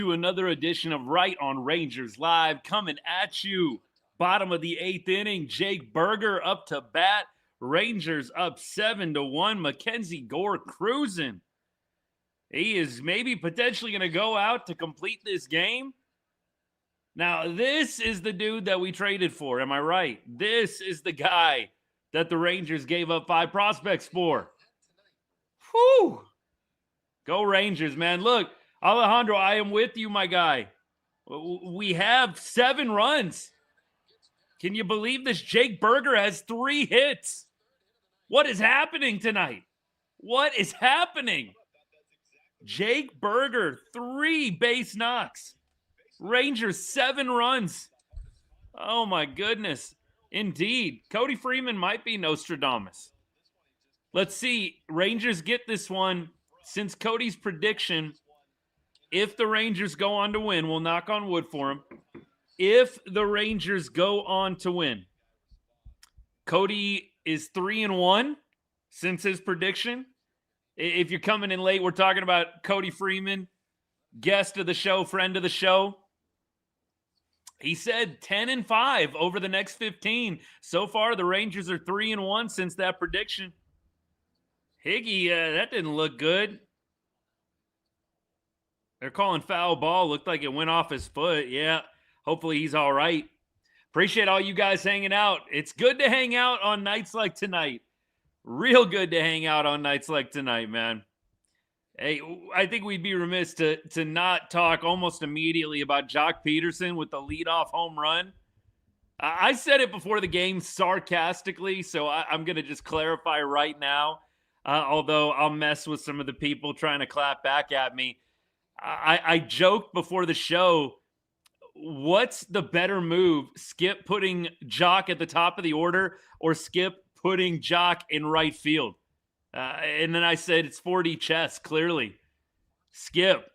to another edition of Right on Rangers Live, coming at you. Bottom of the 8th inning, Jake Burger up to bat. Rangers up 7-1. MacKenzie Gore cruising. He is maybe potentially going to go out to complete this game. Now, this is the dude that we traded for. Am I right? This is the guy that the Rangers gave up 5 prospects for. Whew. Go Rangers, man. Look, Alejandro, I am with you, my guy. We have 7 runs. Can you believe this? Jake Burger has 3 hits. What is happening tonight? What is happening? Jake Burger, 3 base knocks. Rangers, 7 runs. Oh, my goodness. Indeed. Cody Freeman might be Nostradamus. Let's see. Rangers get this one. Since Cody's prediction, if the Rangers go on to win, we'll knock on wood for him. If the Rangers go on to win, Cody is 3-1 since his prediction. If you're coming in late, we're talking about Cody Freeman, guest of the show, friend of the show. He said 10-5 over the next 15. So far, the Rangers are 3-1 since that prediction. Higgy, that didn't look good. They're calling foul ball. Looked like it went off his foot. Yeah, hopefully he's all right. Appreciate all you guys hanging out. It's good to hang out on nights like tonight. Real good to hang out on nights like tonight, man. Hey, I think we'd be remiss to not talk almost immediately about Joc Pederson with the leadoff home run. I said it before the game sarcastically, so I'm going to just clarify right now. Although I'll mess with some of the people trying to clap back at me. I joked before the show, what's the better move? Skip putting Joc at the top of the order or Skip putting Joc in right field? And then I said it's 4D chess, clearly. Skip,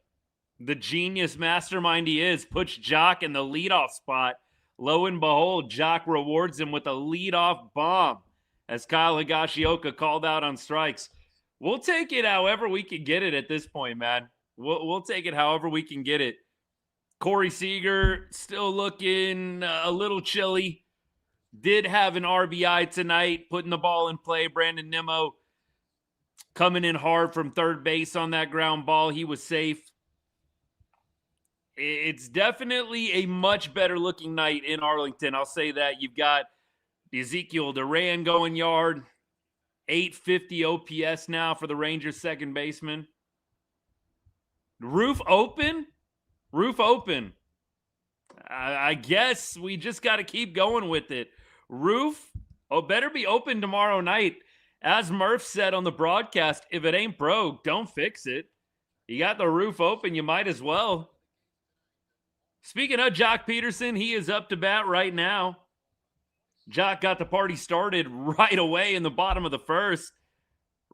the genius mastermind he is, puts Joc in the leadoff spot. Lo and behold, Joc rewards him with a leadoff bomb. As Kyle Higashioka called out on strikes. We'll take it however we can get it at this point, man. We'll take it however we can get it. Corey Seager still looking a little chilly. Did have an RBI tonight, putting the ball in play. Brandon Nimmo coming in hard from third base on that ground ball. He was safe. It's definitely a much better looking night in Arlington. I'll say that. You've got Ezequiel Duran going yard, 850 OPS now for the Rangers second baseman. Roof open? Roof open. I guess we just got to keep going with it. Roof, better be open tomorrow night. As Murph said on the broadcast, if it ain't broke, don't fix it. You got the roof open, you might as well. Speaking of Joc Pederson, he is up to bat right now. Joc got the party started right away in the bottom of the first.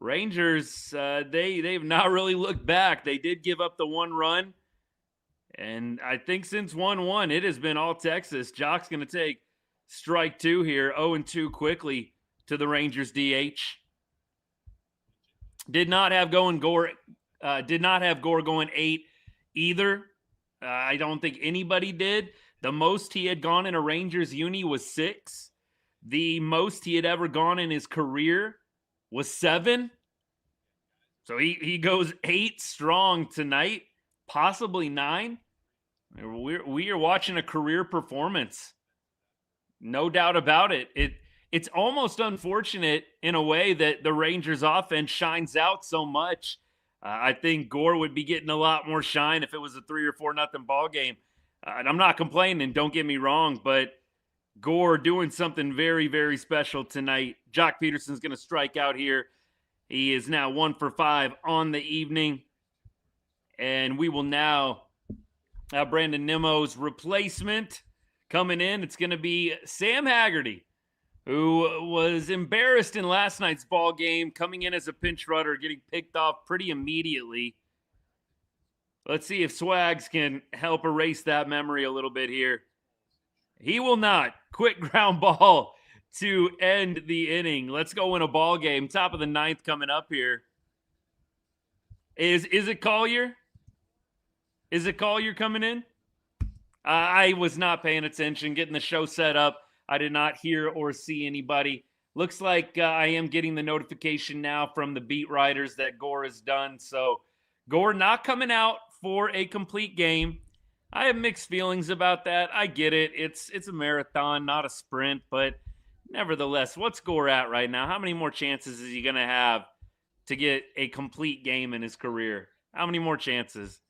Rangers, they've not really looked back. They did give up the 1 run. And I think since 1-1, it has been all Texas. Joc's going to take strike 2 here, 0-2 quickly to the Rangers DH. Did not have Gore going 8 either. I don't think anybody did. The most he had gone in a Rangers uni was 6. The most he had ever gone in his career was 7. So he goes 8 strong tonight, possibly 9. We are watching a career performance. No doubt about it. It's almost unfortunate in a way that the Rangers offense shines out so much. I think Gore would be getting a lot more shine if it was a 3 or 4 nothing ball game. And I'm not complaining, don't get me wrong, but Gore doing something very, very special tonight. Joc Pederson's going to strike out here. He is now 1 for 5 on the evening. And we will now have Brandon Nimmo's replacement coming in. It's going to be Sam Haggerty, who was embarrassed in last night's ball game, coming in as a pinch runner, getting picked off pretty immediately. Let's see if Swags can help erase that memory a little bit here. He will not. Quick ground ball to end the inning. Let's go win a ball game. Top of the 9th coming up here. Is it Collier? Is it Collier coming in? I was not paying attention, getting the show set up. I did not hear or see anybody. Looks like I am getting the notification now from the beat writers that Gore is done. So Gore not coming out for a complete game. I have mixed feelings about that. I get it. It's a marathon, not a sprint, but nevertheless, what's Gore at right now? How many more chances is he going to have to get a complete game in his career? How many more chances?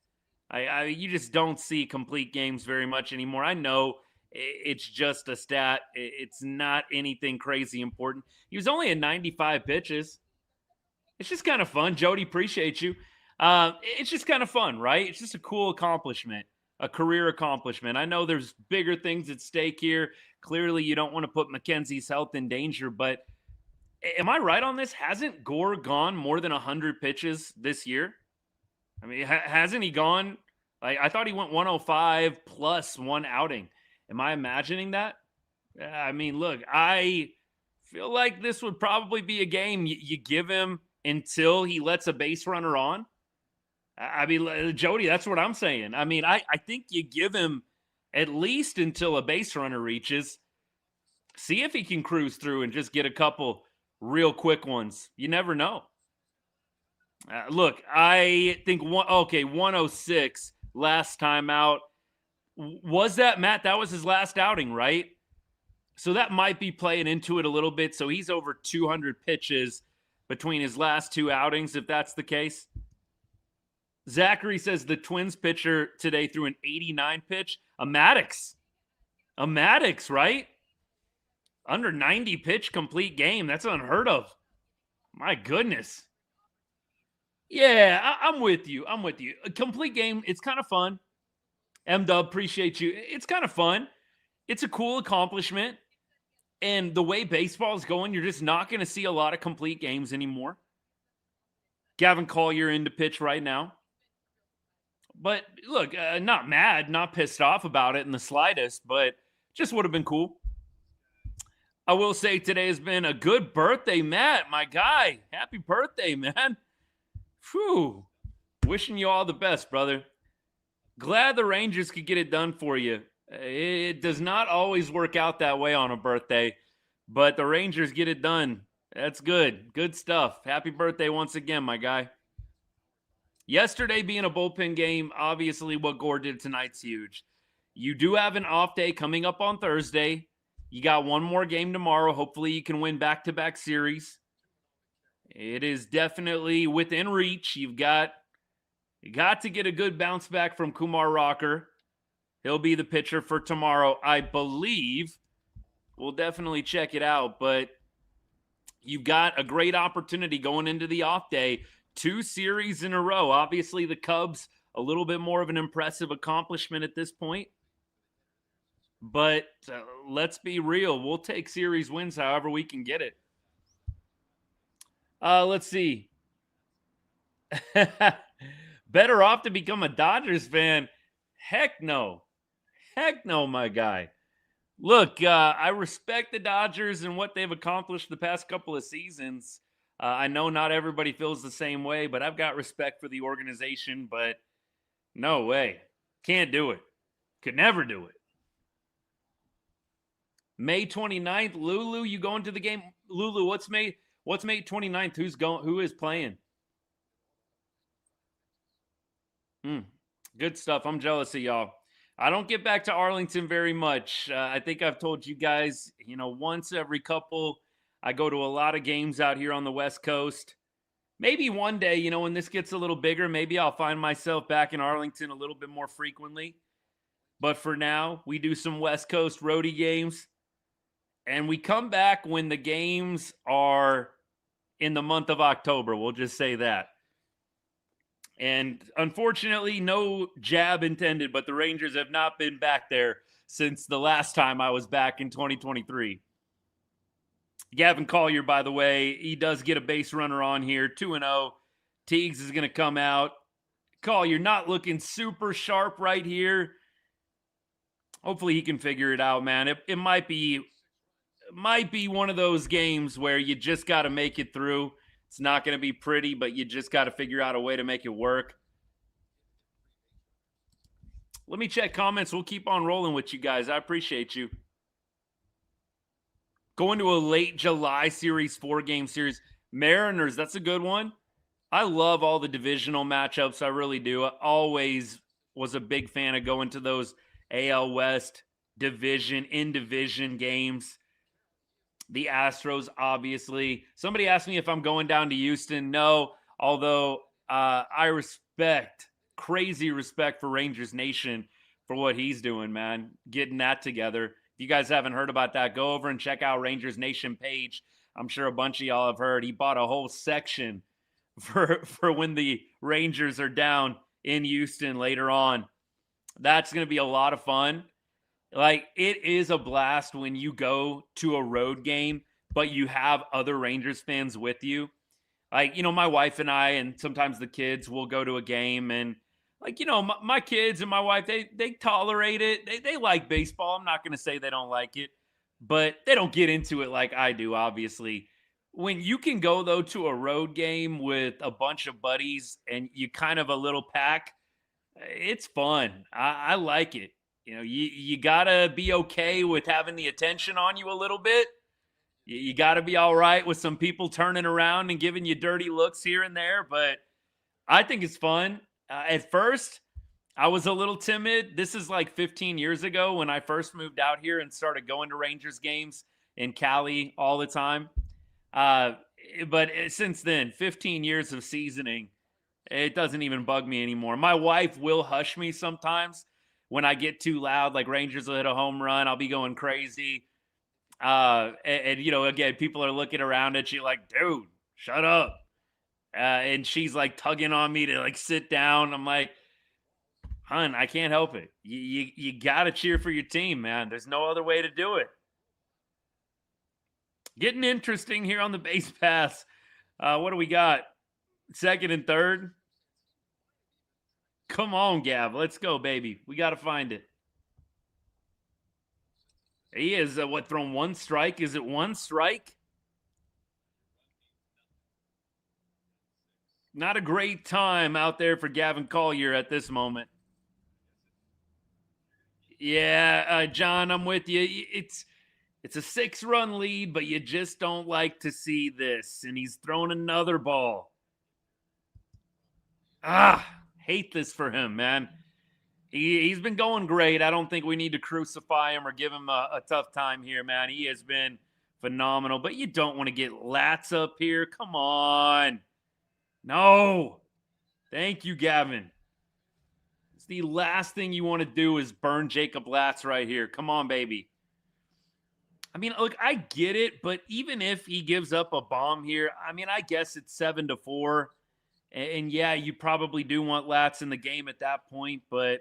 You just don't see complete games very much anymore. I know it's just a stat. It's not anything crazy important. He was only at 95 pitches. It's just kind of fun. Jody, appreciate you. It's just kind of fun, right? It's just a cool accomplishment, a career accomplishment. I know there's bigger things at stake here. Clearly, you don't want to put McKenzie's health in danger, but am I right on this? Hasn't Gore gone more than 100 pitches this year? I mean, hasn't he gone? Like, I thought he went 105 plus one outing. Am I imagining that? I mean, look, I feel like this would probably be a game you give him until he lets a base runner on. I mean, Jody, that's what I'm saying. I mean, I think you give him at least until a base runner reaches. See if he can cruise through and just get a couple real quick ones. You never know. Look, I think 106 last time out. Was that, Matt? That was his last outing, right? So that might be playing into it a little bit. So he's over 200 pitches between his last two outings, if that's the case. Zachary says the Twins pitcher today threw an 89 pitch. A Maddox, right? Under 90 pitch complete game. That's unheard of. My goodness. Yeah, I'm with you. A complete game, it's kind of fun. M-Dub, appreciate you. It's kind of fun. It's a cool accomplishment. And the way baseball is going, you're just not going to see a lot of complete games anymore. Gavin Collier into pitch right now. But look, not mad, not pissed off about it in the slightest, but just would have been cool. I will say today has been a good birthday, Matt, my guy. Happy birthday, man. Whew. Wishing you all the best, brother. Glad the Rangers could get it done for you. It does not always work out that way on a birthday, but the Rangers get it done. That's good. Good stuff. Happy birthday once again, my guy. Yesterday being a bullpen game, obviously what Gore did tonight's huge. You do have an off day coming up on Thursday. You got one more game tomorrow. Hopefully you can win back-to-back series. It is definitely within reach. You got to get a good bounce back from Kumar Rocker. He'll be the pitcher for tomorrow, I believe. We'll definitely check it out, but you've got a great opportunity going into the off day. 2 series in a row. Obviously, the Cubs, a little bit more of an impressive accomplishment at this point. But let's be real. We'll take series wins however we can get it. Let's see. Better off to become a Dodgers fan? Heck no. Heck no, my guy. Look, I respect the Dodgers and what they've accomplished the past couple of seasons. I know not everybody feels the same way, but I've got respect for the organization, but no way. Can't do it. Could never do it. May 29th, Lulu, you going to the game? Lulu, what's May 29th? Who is playing? Good stuff. I'm jealous of y'all. I don't get back to Arlington very much. I think I've told you guys, once every couple. I go to a lot of games out here on the West Coast. Maybe one day, when this gets a little bigger, maybe I'll find myself back in Arlington a little bit more frequently. But for now, we do some West Coast roadie games. And we come back when the games are in the month of October. We'll just say that. And unfortunately, no jab intended, but the Rangers have not been back there since the last time I was back in 2023. Gavin Collier, by the way, he does get a base runner on here, 2-0. Teagues is going to come out. Collier not looking super sharp right here. Hopefully he can figure it out, man. It might be one of those games where you just got to make it through. It's not going to be pretty, but you just got to figure out a way to make it work. Let me check comments. We'll keep on rolling with you guys. I appreciate you. Going to a late July series, 4-game series. Mariners, that's a good one. I love all the divisional matchups. I really do. I always was a big fan of going to those AL West in-division games. The Astros, obviously. Somebody asked me if I'm going down to Houston. No, although I crazy respect for Rangers Nation for what he's doing, man. Getting that together. If you guys haven't heard about that, go over and check out Rangers Nation page. I'm sure a bunch of y'all have heard. He bought a whole section for when the Rangers are down in Houston later on. That's going to be a lot of fun. Like, it is a blast when you go to a road game, but you have other Rangers fans with you. Like, my wife and I, and sometimes the kids will go to a game, and like, my kids and my wife, they tolerate it. They like baseball. I'm not going to say they don't like it, but they don't get into it like I do, obviously. When you can go, though, to a road game with a bunch of buddies and you kind of a little pack, it's fun. I like it. You got to be okay with having the attention on you a little bit. You got to be all right with some people turning around and giving you dirty looks here and there, but I think it's fun. At first, I was a little timid. This is like 15 years ago when I first moved out here and started going to Rangers games in Cali all the time. But since then, 15 years of seasoning, it doesn't even bug me anymore. My wife will hush me sometimes when I get too loud, like Rangers will hit a home run. I'll be going crazy. And again, people are looking around at you like, dude, shut up. And she's like tugging on me to like sit down. I'm like, hun, I can't help it. You got to cheer for your team, man. There's no other way to do it. Getting interesting here on the base pass. What do we got? Second and third. Come on, Gav. Let's go, baby. We got to find it. He is, thrown one strike? Is it one strike? Not a great time out there for Gavin Collier at this moment. Yeah, John, I'm with you. It's a 6-run lead, but you just don't like to see this. And he's thrown another ball. Hate this for him, man. He's been going great. I don't think we need to crucify him or give him a tough time here, man. He has been phenomenal, but you don't want to get Lats up here. Come on. No. Thank you, Gavin. It's the last thing you want to do is burn Jacob Lats right here. Come on, baby. I mean, look, I get it, but even if he gives up a bomb here, I mean, I guess it's 7-4. And yeah, you probably do want Lats in the game at that point, but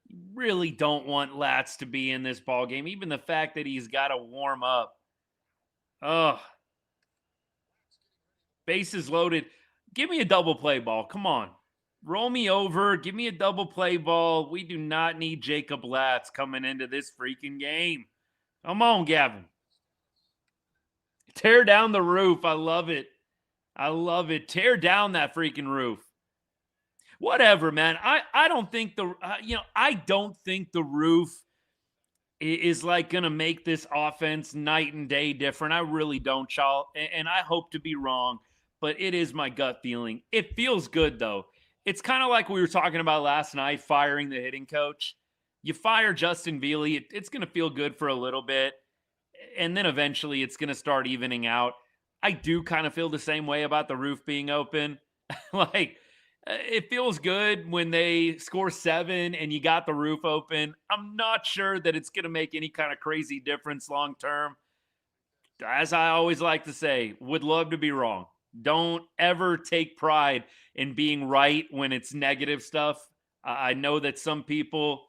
you really don't want Lats to be in this ball game. Even the fact that he's got to warm up. Ugh. Bases loaded. Give me a double play ball. Come on. Roll me over. Give me a double play ball. We do not need Jacob Lats coming into this freaking game. Come on, Gavin. Tear down the roof. I love it. I love it. Tear down that freaking roof. Whatever, man. I don't think I don't think the roof is like going to make this offense night and day different. I really don't, y'all. And I hope to be wrong, but it is my gut feeling. It feels good, though. It's kind of like we were talking about last night, firing the hitting coach. You fire Justin Veely, it's going to feel good for a little bit, and then eventually it's going to start evening out. I do kind of feel the same way about the roof being open. Like, it feels good when they score 7 and you got the roof open. I'm not sure that it's going to make any kind of crazy difference long term. As I always like to say, would love to be wrong. Don't ever take pride in being right when it's negative stuff. I know that some people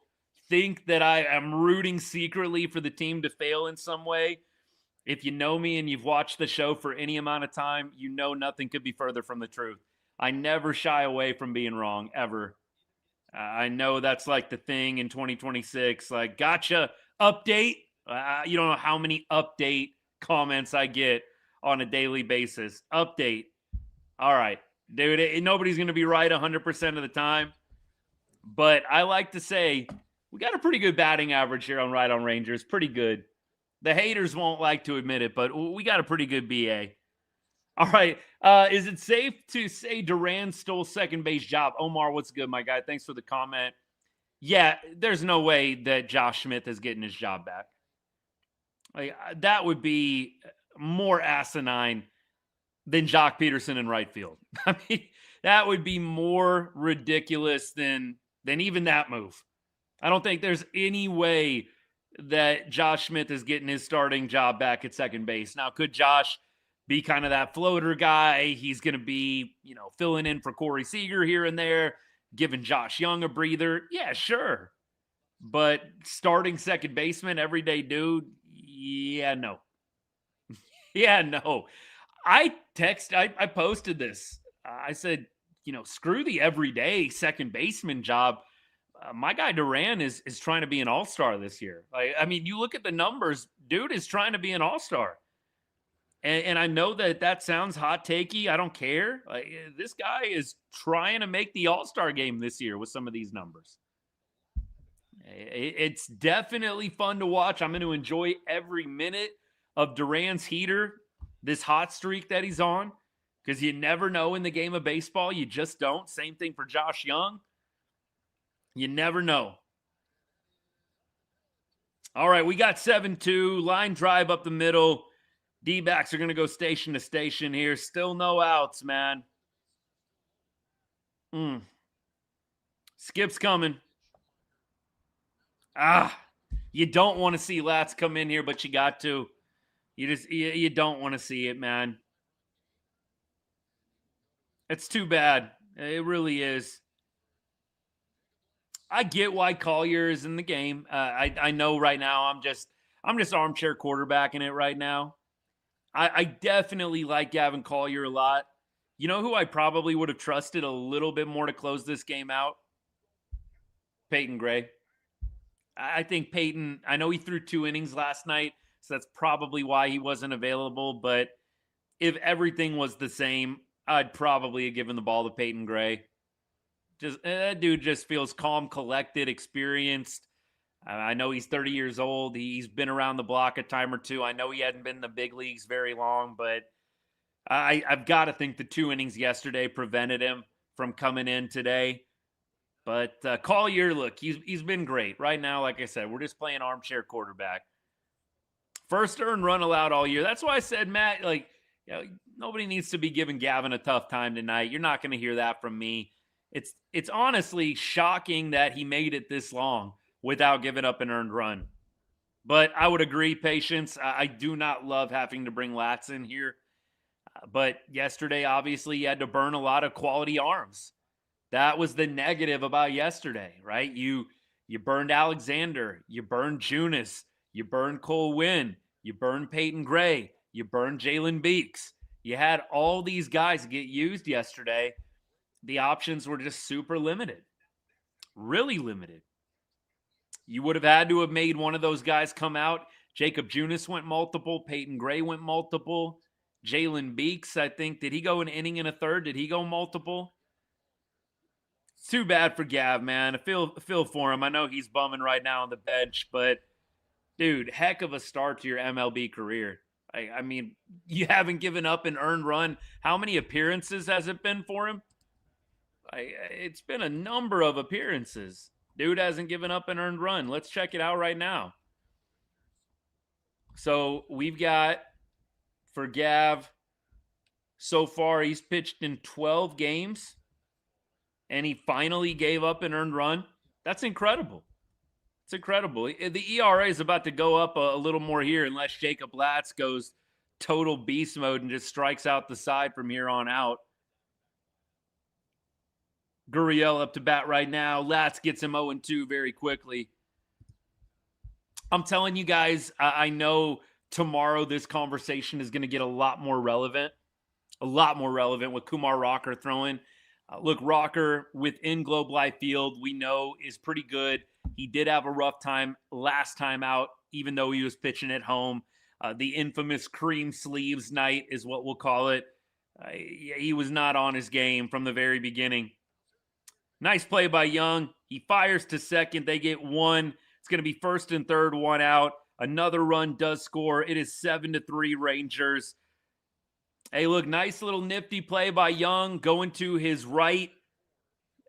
think that I am rooting secretly for the team to fail in some way. If you know me and you've watched the show for any amount of time, you know nothing could be further from the truth. I never shy away from being wrong, ever. I know that's like the thing in 2026. Like, gotcha, update. You don't know how many update comments I get on a daily basis. Update. All right, dude, nobody's going to be right 100% of the time. But I like to say we got a pretty good batting average here on Right on Rangers. Pretty good. The haters won't like to admit it, but we got a pretty good BA. All right. Is it safe to say Duran stole second base job? Omar, what's good, my guy? Thanks for the comment. Yeah, there's no way that Josh Smith is getting his job back. Like, that would be more asinine than Joc Pederson in right field. I mean, that would be more ridiculous than even that move. I don't think there's any way that Josh Smith is getting his starting job back at second base. Now, could Josh be kind of that floater guy? He's going to be, filling in for Corey Seager here and there, giving Josh Young a breather. Yeah, sure. But starting second baseman, everyday dude, yeah, no. Yeah, no. I posted this. I said, screw the everyday second baseman job. My guy Duran is trying to be an all-star this year. I mean, you look at the numbers, dude is trying to be an all-star. And I know that sounds hot takey. I don't care. This guy is trying to make the all-star game this year with some of these numbers. It's definitely fun to watch. I'm going to enjoy every minute of Duran's heater, this hot streak that he's on, because you never know in the game of baseball. You just don't. Same thing for Josh Young. You never know. All right, we got 7-2. Line drive up the middle. D-backs are going to go station to station here. Still no outs, man. Skip's coming. You don't want to see Lats come in here, but you got to. You don't want to see it, man. It's too bad. It really is. I get why Collier is in the game. I know right now I'm just armchair quarterbacking it right now. I definitely like Gavin Collier a lot. You know who I probably would have trusted a little bit more to close this game out? Peyton Gray. I think Peyton, I know he threw 2 innings last night, so that's probably why he wasn't available. But if everything was the same, I'd probably have given the ball to Peyton Gray. That dude just feels calm, collected, experienced. I know he's 30 years old. He's been around the block a time or two. I know he hadn't been in the big leagues very long, but I've got to think the 2 innings yesterday prevented him from coming in today. But Collier, look, he's been great. Right now, like I said, we're just playing armchair quarterback. First earned run allowed all year. That's why I said, Matt, nobody needs to be giving Gavin a tough time tonight. You're not going to hear that from me. It's honestly shocking that he made it this long without giving up an earned run. But I would agree, Patience. I do not love having to bring Lats in here. But yesterday, obviously, you had to burn a lot of quality arms. That was the negative about yesterday, right? You burned Alexander. You burned Junis. You burned Cole Winn. You burned Peyton Gray. You burned Jalen Beeks. You had all these guys get used yesterday. The options were just super limited. Really limited. You would have had to have made one of those guys come out. Jacob Junis went multiple. Peyton Gray went multiple. Jalen Beeks, I think, did he go an inning and a third? Did he go multiple? It's too bad for Gav, man. I feel for him. I know he's bumming right now on the bench, but dude, heck of a start to your MLB career. I mean, you haven't given up an earned run. How many appearances has it been for him? It's been a number of appearances. Dude hasn't given up an earned run. Let's check it out right now. So we've got, for Gav, so far he's pitched in 12 games, and he finally gave up an earned run. That's incredible. It's incredible. The ERA is about to go up a little more here unless Jacob Latz goes total beast mode and just strikes out the side from here on out. Gurriel up to bat right now. Latz gets him 0-2 very quickly. I'm telling you guys, I know tomorrow this conversation is going to get a lot more relevant with Kumar Rocker throwing. Look, Rocker within Globe Life Field, we know is pretty good. He did have a rough time last time out, even though he was pitching at home. The infamous cream sleeves night is what we'll call it. He was not on his game from the very beginning. Nice play by Young. He fires to second. They get one. It's going to be first and third, one out. Another run does score. It is 7-3 Rangers. Hey, look, nice little nifty play by Young going to his right.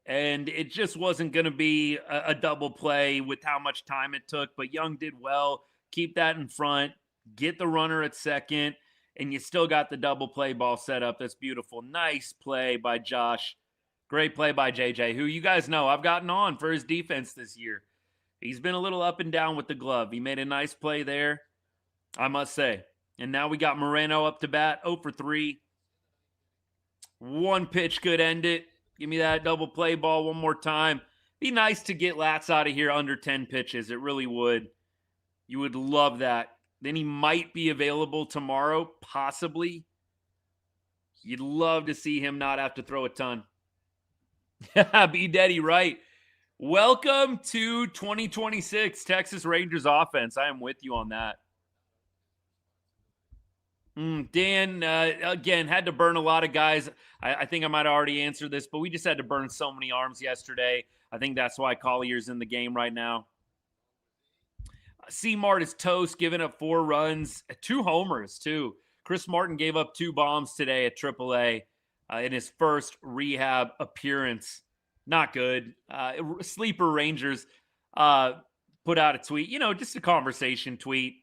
And it just wasn't going to be a double play with how much time it took. But Young did well. Keep that in front. Get the runner at second. And you still got the double play ball set up. That's beautiful. Nice play by Josh. Great play by JJ, who you guys know I've gotten on for his defense this year. He's been a little up and down with the glove. He made a nice play there, I must say. And now we got Moreno up to bat, 0 for 3. One pitch could end it. Give me that double play ball one more time. Be nice to get Latz out of here under 10 pitches. It really would. You would love that. Then he might be available tomorrow, possibly. You'd love to see him not have to throw a ton. Be Daddy right. Welcome to 2026 Texas Rangers offense. I am with you on that. Dan, again, had to burn a lot of guys. I think I might have already answered this, but we just had to burn so many arms yesterday. I think that's why Collier's in the game right now. C-Mart is toast, giving up 4 runs, 2 homers, too. Chris Martin gave up 2 bombs today at AAA in his first rehab appearance. Not good. Sleeper Rangers put out a tweet, just a conversation tweet.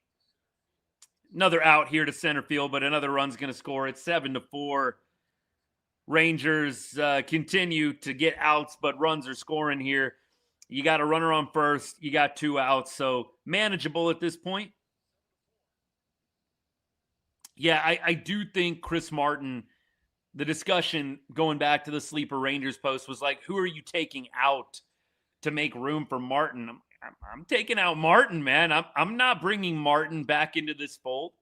Another out here to center field, but another run's going to score. It's 7-4. Rangers continue to get outs, but runs are scoring here. You got a runner on first. You got 2 outs, so manageable at this point. Yeah, I do think Chris Martin, the discussion going back to the Sleeper Rangers post was like, who are you taking out to make room for Martin? I'm taking out Martin, man. I'm not bringing Martin back into this fold.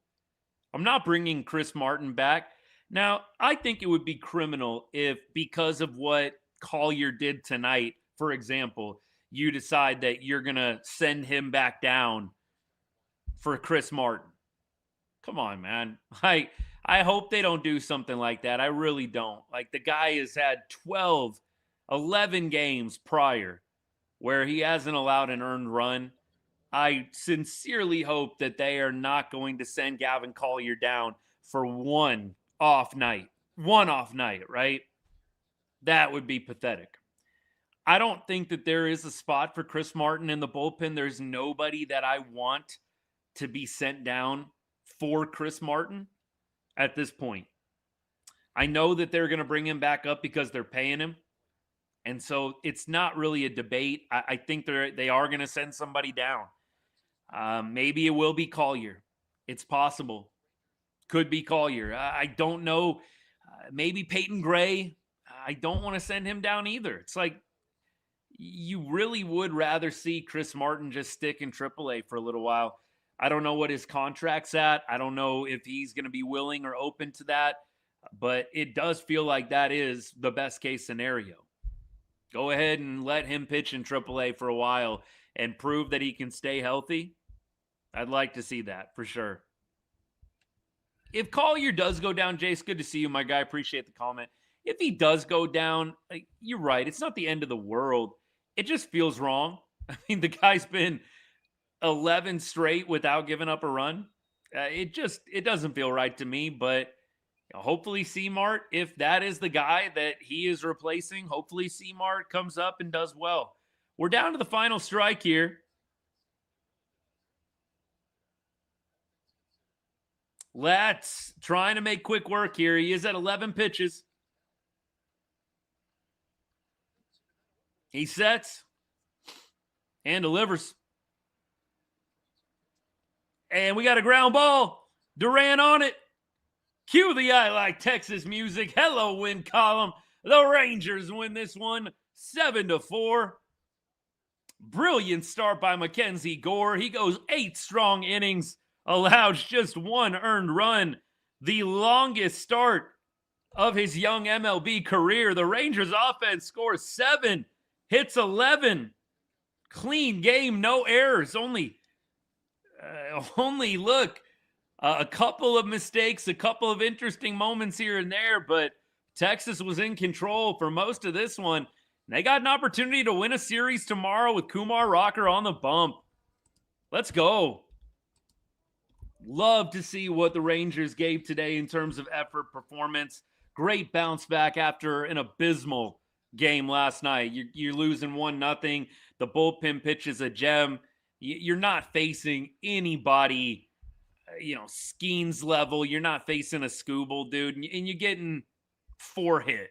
I'm not bringing Chris Martin back. Now, I think it would be criminal if, because of what Collier did tonight, for example, you decide that you're going to send him back down for Chris Martin. Come on, man. I hope they don't do something like that. I really don't. Like, the guy has had 11 games prior where he hasn't allowed an earned run. I sincerely hope that they are not going to send Gavin Collier down for one off night. One off night, right? That would be pathetic. I don't think that there is a spot for Chris Martin in the bullpen. There's nobody that I want to be sent down for Chris Martin at this point. I know that they're going to bring him back up because they're paying him. And so it's not really a debate. I think they are going to send somebody down. Maybe it will be Collier. It's possible. Could be Collier. I don't know. Maybe Peyton Gray. I don't want to send him down either. It's like you really would rather see Chris Martin just stick in AAA for a little while. I don't know what his contract's at. I don't know if he's going to be willing or open to that. But it does feel like that is the best case scenario. Go ahead and let him pitch in AAA for a while and prove that he can stay healthy. I'd like to see that for sure. If Collier does go down, Jace, good to see you, my guy. Appreciate the comment. If he does go down, you're right. It's not the end of the world. It just feels wrong. I mean, the guy's been 11 straight without giving up a run. It doesn't feel right to me, but hopefully C-Mart, if that is the guy that he is replacing, hopefully C-Mart comes up and does well. We're down to the final strike here. Let's trying to make quick work here. He is at 11 pitches. He sets and delivers. And we got a ground ball. Duran on it. Cue the I Like Texas music. Hello, win column. The Rangers win this one 7-4. Brilliant start by MacKenzie Gore. He goes 8 strong innings, allows just 1 earned run. The longest start of his young MLB career. The Rangers offense scores 7, hits 11. Clean game, no errors. Only look. A couple of mistakes, a couple of interesting moments here and there, but Texas was in control for most of this one. They got an opportunity to win a series tomorrow with Kumar Rocker on the bump. Let's go. Love to see what the Rangers gave today in terms of effort, performance. Great bounce back after an abysmal game last night. You're losing 1-0. The bullpen pitch is a gem. You're not facing anybody, Skeens level. You're not facing a Scooble, dude. And you're getting 4 hit.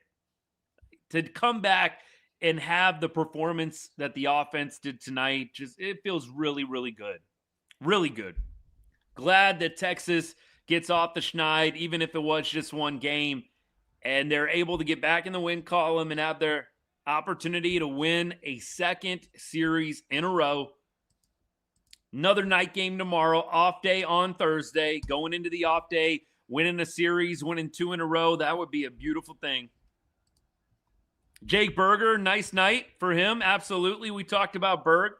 To come back and have the performance that the offense did tonight, it feels really, really good. Really good. Glad that Texas gets off the schneid, even if it was just one game, and they're able to get back in the win column and have their opportunity to win a second series in a row. Another night game tomorrow, off day on Thursday. Going into the off day, winning a series, winning 2 in a row, that would be a beautiful thing. Jake Burger, nice night for him. Absolutely. We talked about Berg.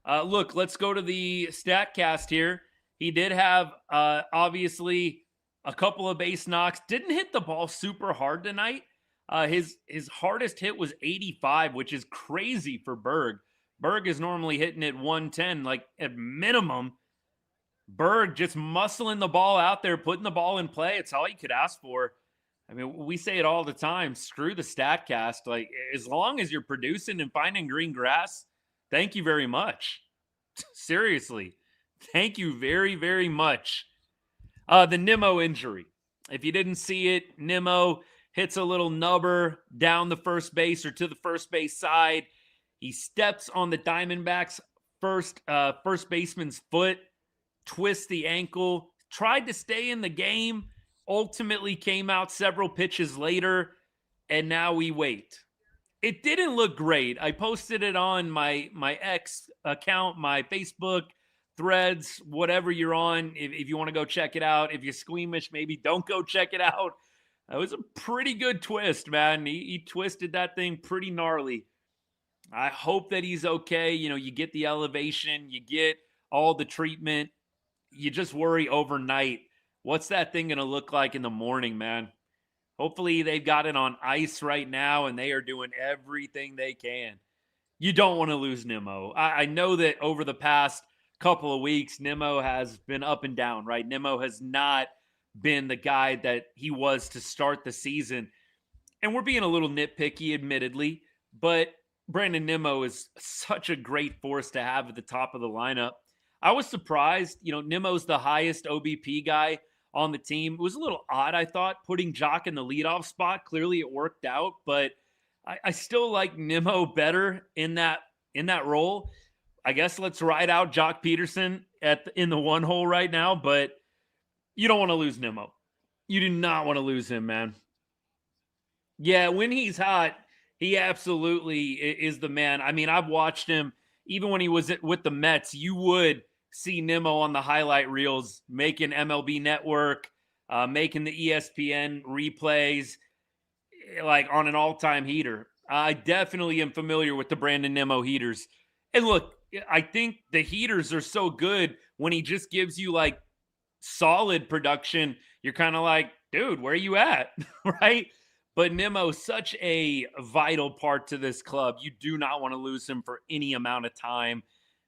Look, let's go to the StatCast here. He did have, obviously, a couple of base knocks. Didn't hit the ball super hard tonight. His hardest hit was 85, which is crazy for Berg. Berg is normally hitting at 110, like at minimum. Berg just muscling the ball out there, putting the ball in play. It's all you could ask for. I mean, we say it all the time. Screw the StatCast. Like, as long as you're producing and finding green grass, thank you very much. Seriously. Thank you very, very much. The Nimmo injury. If you didn't see it, Nimmo hits a little nubber down the first base or to the first base side. He steps on the Diamondbacks' first baseman's foot, twists the ankle, tried to stay in the game, ultimately came out several pitches later, and now we wait. It didn't look great. I posted it on my X account, my Facebook, Threads, whatever you're on. If you want to go check it out. If you're squeamish, maybe don't go check it out. It was a pretty good twist, man. He twisted that thing pretty gnarly. I hope that he's okay. You get the elevation, you get all the treatment. You just worry overnight. What's that thing going to look like in the morning, man? Hopefully they've got it on ice right now and they are doing everything they can. You don't want to lose Nimmo. I know that over the past couple of weeks, Nimmo has been up and down, right? Nimmo has not been the guy that he was to start the season. And we're being a little nitpicky, admittedly, but Brandon Nimmo is such a great force to have at the top of the lineup. I was surprised, Nimmo's the highest OBP guy on the team. It was a little odd, I thought, putting Joc in the leadoff spot. Clearly it worked out, but I still like Nimmo better in that role. I guess let's ride out Joc Pederson in the one hole right now, but you don't want to lose Nimmo. You do not want to lose him, man. Yeah, when he's hot, he absolutely is the man. I mean, I've watched him, even when he was with the Mets, you would see Nimmo on the highlight reels, making MLB Network, making the ESPN replays, like on an all-time heater. I definitely am familiar with the Brandon Nimmo heaters. And look, I think the heaters are so good when he just gives you like solid production. You're kind of like, dude, where are you at? Right? But Nimmo's such a vital part to this club. You do not want to lose him for any amount of time.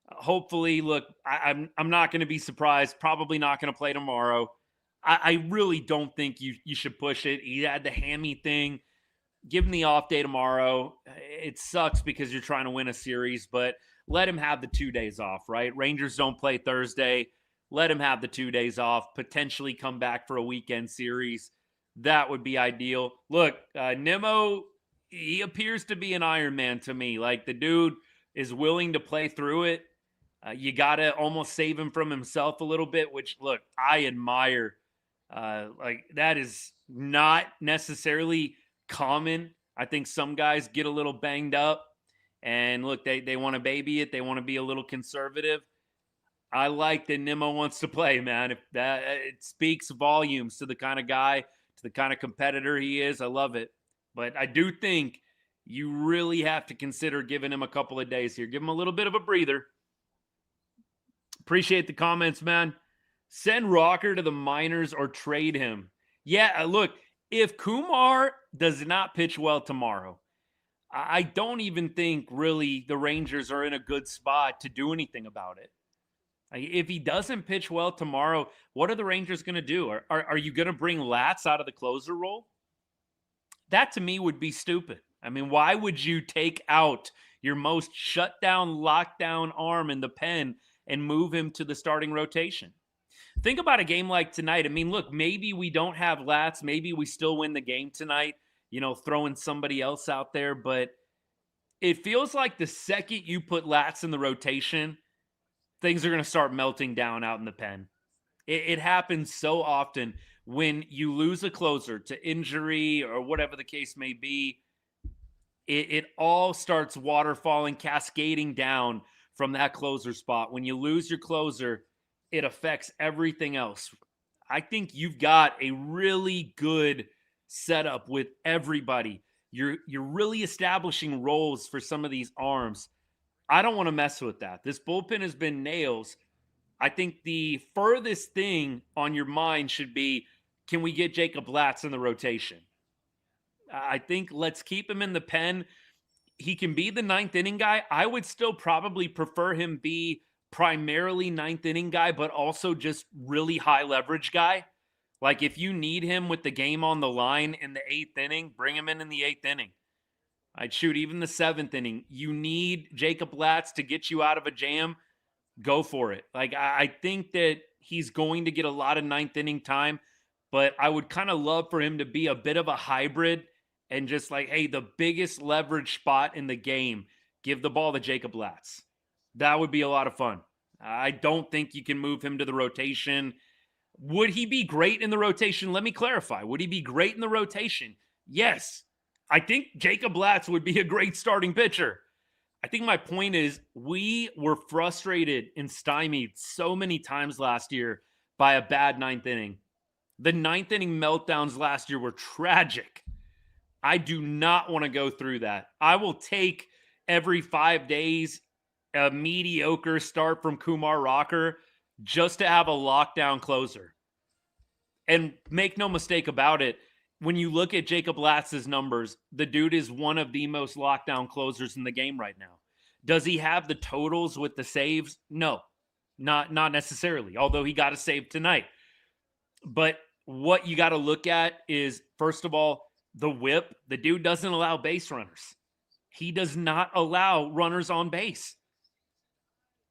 Hopefully, look, I'm not going to be surprised. Probably not going to play tomorrow. I really don't think you should push it. He had the hammy thing. Give him the off day tomorrow. It sucks because you're trying to win a series, but let him have the 2 days off, right? Rangers don't play Thursday. Let him have the 2 days off, potentially come back for a weekend series. That would be ideal. Look, Nimmo, he appears to be an Iron Man to me. Like, the dude is willing to play through it. You got to almost save him from himself a little bit, which, look, I admire. Like, that is not necessarily common. I think some guys get a little banged up and look, they want to baby it. They want to be a little conservative. I like that Nimmo wants to play, man. If that, it speaks volumes to the kind of guy, to the kind of competitor he is. I love it. But I do think you really have to consider giving him a couple of days here. Give him a little bit of a breather. Appreciate the comments, man. Send Rocker to the minors or trade him. Yeah, look, if Kumar does not pitch well tomorrow, I don't even think really the Rangers are in a good spot to do anything about it. If he doesn't pitch well tomorrow, what are the Rangers going to do? Are you going to bring Latz out of the closer role? That to me would be stupid. I mean, why would you take out your most shut down, lockdown arm in the pen and move him to the starting rotation? Think about a game like tonight. I mean, look, maybe we don't have Latz. Maybe we still win the game tonight, throwing somebody else out there. But it feels like the second you put Latz in the rotation, things are going to start melting down out in the pen. It happens so often when you lose a closer to injury or whatever the case may be. It all starts waterfalling, cascading down from that closer spot. When you lose your closer, it affects everything else. I think you've got a really good setup with everybody. You're really establishing roles for some of these arms. I don't want to mess with that. This bullpen has been nails. I think the furthest thing on your mind should be, can we get Jacob Latz in the rotation? I think let's keep him in the pen. He can be the ninth inning guy. I would still probably prefer him be primarily ninth inning guy, but also just really high leverage guy. Like if you need him with the game on the line in the eighth inning, bring him in the eighth inning. I'd shoot even the seventh inning. You need Jacob Latz to get you out of a jam. Go for it. Like, I think that he's going to get a lot of ninth inning time, but I would kind of love for him to be a bit of a hybrid and just like, hey, the biggest leverage spot in the game, give the ball to Jacob Latz. That would be a lot of fun. I don't think you can move him to the rotation. Would he be great in the rotation? Let me clarify. Would he be great in the rotation? Yes. I think Jacob Latz would be a great starting pitcher. I think my point is we were frustrated and stymied so many times last year by a bad ninth inning. The ninth inning meltdowns last year were tragic. I do not want to go through that. I will take every 5 days a mediocre start from Kumar Rocker just to have a lockdown closer. And make no mistake about it, when you look at Jacob Latz's numbers, the dude is one of the most lockdown closers in the game right now. Does he have the totals with the saves? No, not necessarily, although he got a save tonight. But what you got to look at is, first of all, the whip. The dude doesn't allow base runners. He does not allow runners on base.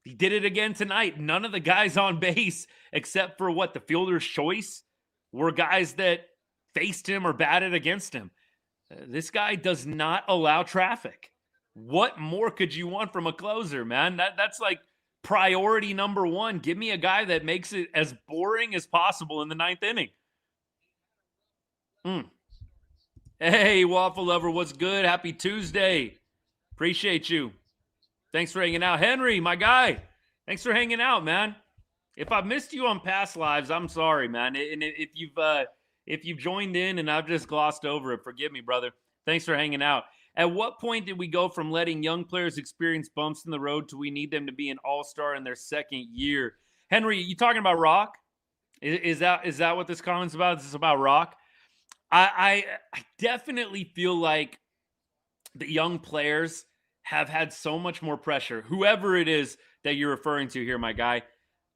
He did it again tonight. None of the guys on base, except for the fielder's choice, were guys that faced him or batted against him. This guy does not allow traffic. What more could you want from a closer, man? That's like priority number one. Give me a guy that makes it as boring as possible in the ninth inning. Hey, Waffle Lover, what's good? Happy Tuesday. Appreciate you. Thanks for hanging out. Henry, my guy, thanks for hanging out, man. If I've missed you on past lives, I'm sorry, man. And if you've joined in and I've just glossed over it, forgive me, brother. Thanks for hanging out. At what point did we go from letting young players experience bumps in the road to we need them to be an all-star in their second year? Henry, you talking about Rock? Is that what this comment's about? Is this about Rock? I definitely feel like the young players have had so much more pressure. Whoever it is that you're referring to here, my guy,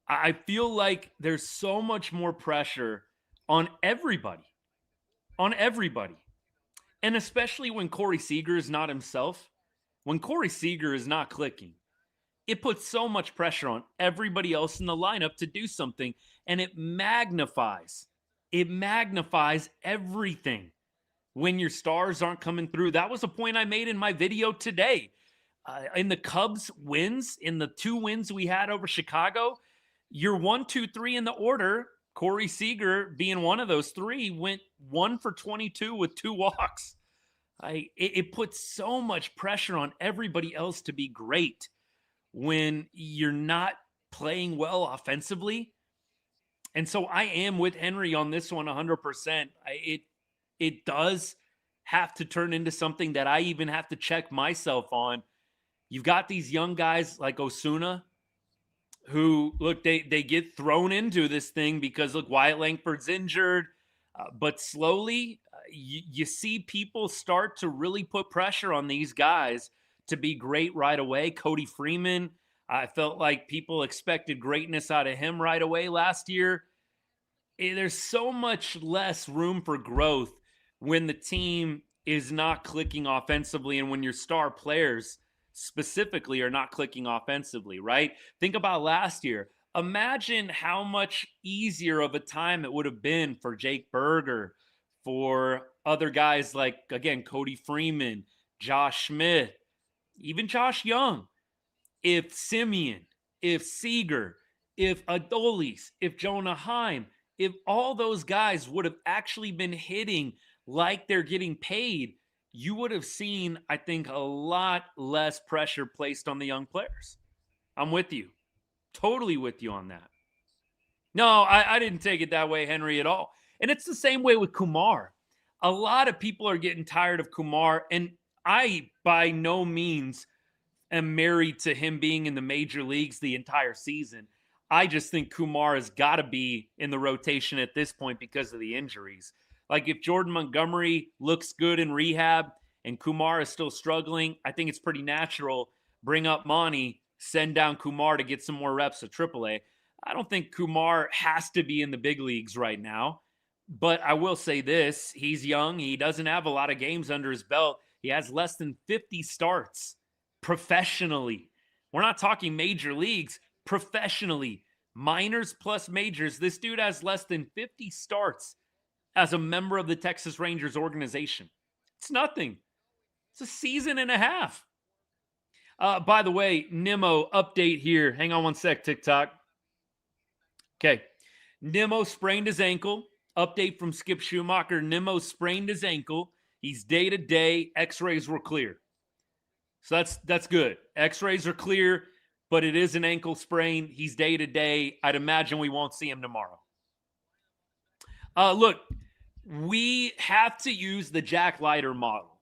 I feel like there's so much more pressure on everybody. And especially when Corey Seager is not himself, when Corey Seager is not clicking, it puts so much pressure on everybody else in the lineup to do something, and it magnifies everything when your stars aren't coming through. That was a point I made in my video today. In the Cubs wins, in the 2 wins we had over Chicago, your 1, 2, 3 in the order, Corey Seager being one of those 3, went 1 for 22 with 2 walks. It puts so much pressure on everybody else to be great when you're not playing well offensively. And so I am with Henry on this one 100%. It does have to turn into something that I even have to check myself on. You've got these young guys like Osuna who, look, they get thrown into this thing because, look, Wyatt Langford's injured. But slowly, you see people start to really put pressure on these guys to be great right away. Cody Freeman, I felt like people expected greatness out of him right away last year. There's so much less room for growth when the team is not clicking offensively and when your star players specifically are not clicking offensively, right? Think about last year. Imagine how much easier of a time it would have been for Jake Berger, for other guys like, again, Cody Freeman, Josh Smith, even Josh Young, if Simeon, if Seager, if Adolis, if Jonah Heim, if all those guys would have actually been hitting like they're getting paid, you would have seen, I think, a lot less pressure placed on the young players. I'm with you. Totally with you on that. No, I didn't take it that way, Henry, at all. And it's the same way with Kumar. A lot of people are getting tired of Kumar, and I, by no means, am married to him being in the major leagues the entire season. I just think Kumar has got to be in the rotation at this point because of the injuries. Like if Jordan Montgomery looks good in rehab and Kumar is still struggling, I think it's pretty natural. Bring up Monty, send down Kumar to get some more reps at AAA. I don't think Kumar has to be in the big leagues right now. But I will say this, he's young. He doesn't have a lot of games under his belt. He has less than 50 starts professionally. We're not talking major leagues. Professionally, minors plus majors, this dude has less than 50 starts as a member of the Texas Rangers organization. It's nothing. It's a season and a half. By the way, Nimmo update here. Hang on one sec, TikTok. Okay. Nimmo sprained his ankle. Update from Skip Schumacher. Nimmo sprained his ankle. He's day-to-day. X-rays were clear. So that's good. X-rays are clear, but it is an ankle sprain. He's day-to-day. I'd imagine we won't see him tomorrow. Look, we have to use the Jack Leiter model.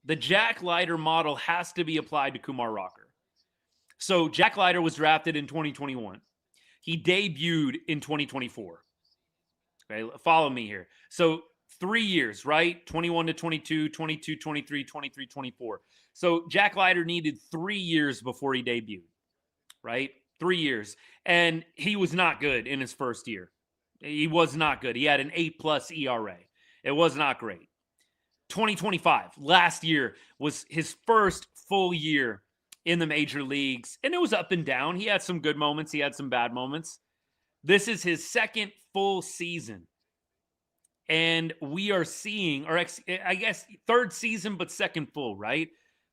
The Jack Leiter model has to be applied to Kumar Rocker. So Jack Leiter was drafted in 2021. He debuted in 2024. Okay, follow me here. So 3 years, right? 21 to 22, 22, 23, 23, 24. So Jack Leiter needed 3 years before he debuted, right? 3 years. And he was not good in his first year. He was not good. He had an 8+ ERA. It was not great. 2025, last year, was his first full year in the major leagues. And it was up and down. He had some good moments. He had some bad moments. This is his second full season. And we are seeing, or I guess third season, but second full, right?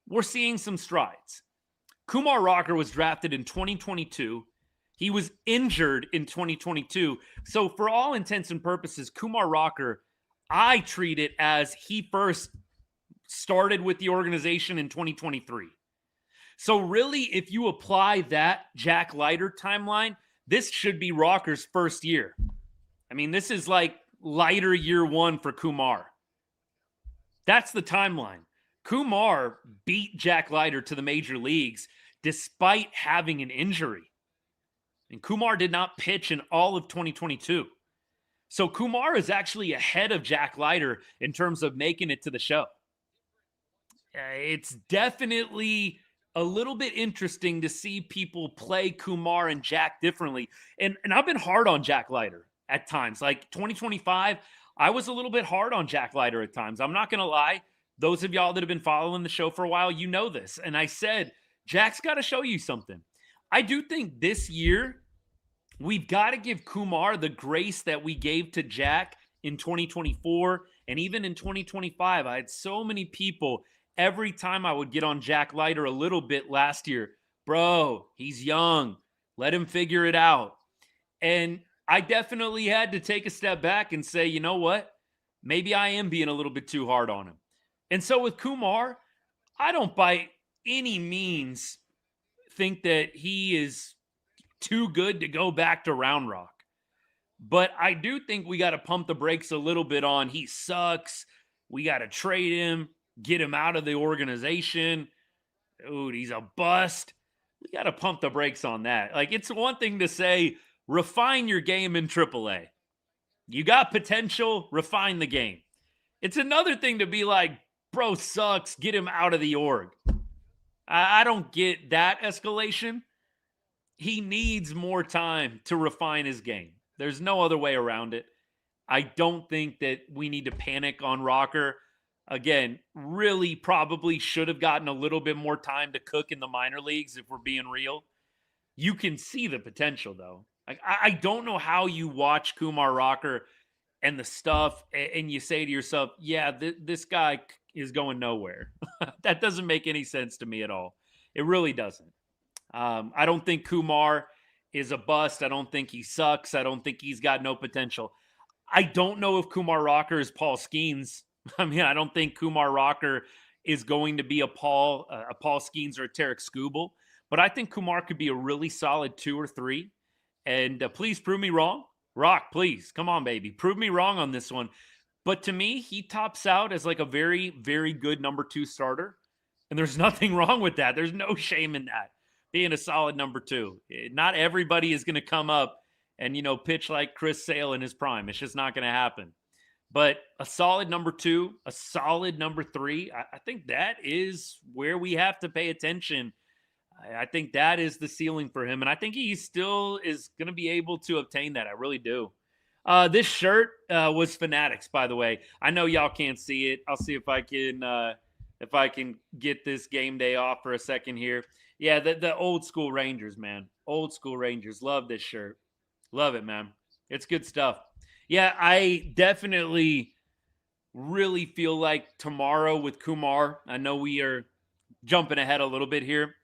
We're seeing some strides. Kumar Rocker was drafted in 2022. He was injured in 2022. So for all intents and purposes, Kumar Rocker, I treat it as he first started with the organization in 2023. So really, if you apply that Jack Leiter timeline, this should be Rocker's first year. I mean, this is like Leiter year one for Kumar. That's the timeline. Kumar beat Jack Leiter to the major leagues despite having an injury. And Kumar did not pitch in all of 2022. So Kumar is actually ahead of Jack Leiter in terms of making it to the show. It's definitely a little bit interesting to see people play Kumar and Jack differently. And I've been hard on Jack Leiter at times. Like 2025, I was a little bit hard on Jack Leiter at times. I'm not going to lie. Those of y'all that have been following the show for a while, you know this. And I said, Jack's got to show you something. I do think this year, we've got to give Kumar the grace that we gave to Jack in 2024 and even in 2025. I had so many people every time I would get on Jack Leiter a little bit last year. Bro, he's young. Let him figure it out. And I definitely had to take a step back and say, you know what? Maybe I am being a little bit too hard on him. And so with Kumar, I don't by any means think that he is too good to go back to Round Rock. But I do think we got to pump the brakes a little bit on he sucks. We got to trade him, get him out of the organization. Dude, he's a bust. We got to pump the brakes on that. Like, it's one thing to say, refine your game in AAA. You got potential, refine the game. It's another thing to be like, bro sucks, get him out of the org. I don't get that escalation. He needs more time to refine his game. There's no other way around it. I don't think that we need to panic on Rocker. Again, really probably should have gotten a little bit more time to cook in the minor leagues if we're being real. You can see the potential, though. Like, I don't know how you watch Kumar Rocker and the stuff, and you say to yourself, yeah, this guy is going nowhere. That doesn't make any sense to me at all. It really doesn't. I don't think Kumar is a bust. I don't think he sucks. I don't think he's got no potential. I don't know if Kumar Rocker is Paul Skeens. I mean, I don't think Kumar Rocker is going to be a Paul Skeens or a Tarek Skubal, but I think Kumar could be a really solid 2 or 3. And please prove me wrong. Rock, please. Come on, baby. Prove me wrong on this one. But to me, he tops out as like a very, very good number 2 starter. And there's nothing wrong with that. There's no shame in that, being a solid number 2. Not everybody is going to come up and, pitch like Chris Sale in his prime. It's just not going to happen. But a solid number 2, a solid number 3, I think that is where we have to pay attention. I think that is the ceiling for him. And I think he still is going to be able to obtain that. I really do. This shirt was Fanatics, by the way. I know y'all can't see it. I'll see if I can get this game day off for a second here. Yeah, the old school Rangers, man. Old school Rangers. Love this shirt. Love it, man. It's good stuff. Yeah, I definitely really feel like tomorrow with Kumar, I know we are jumping ahead a little bit here.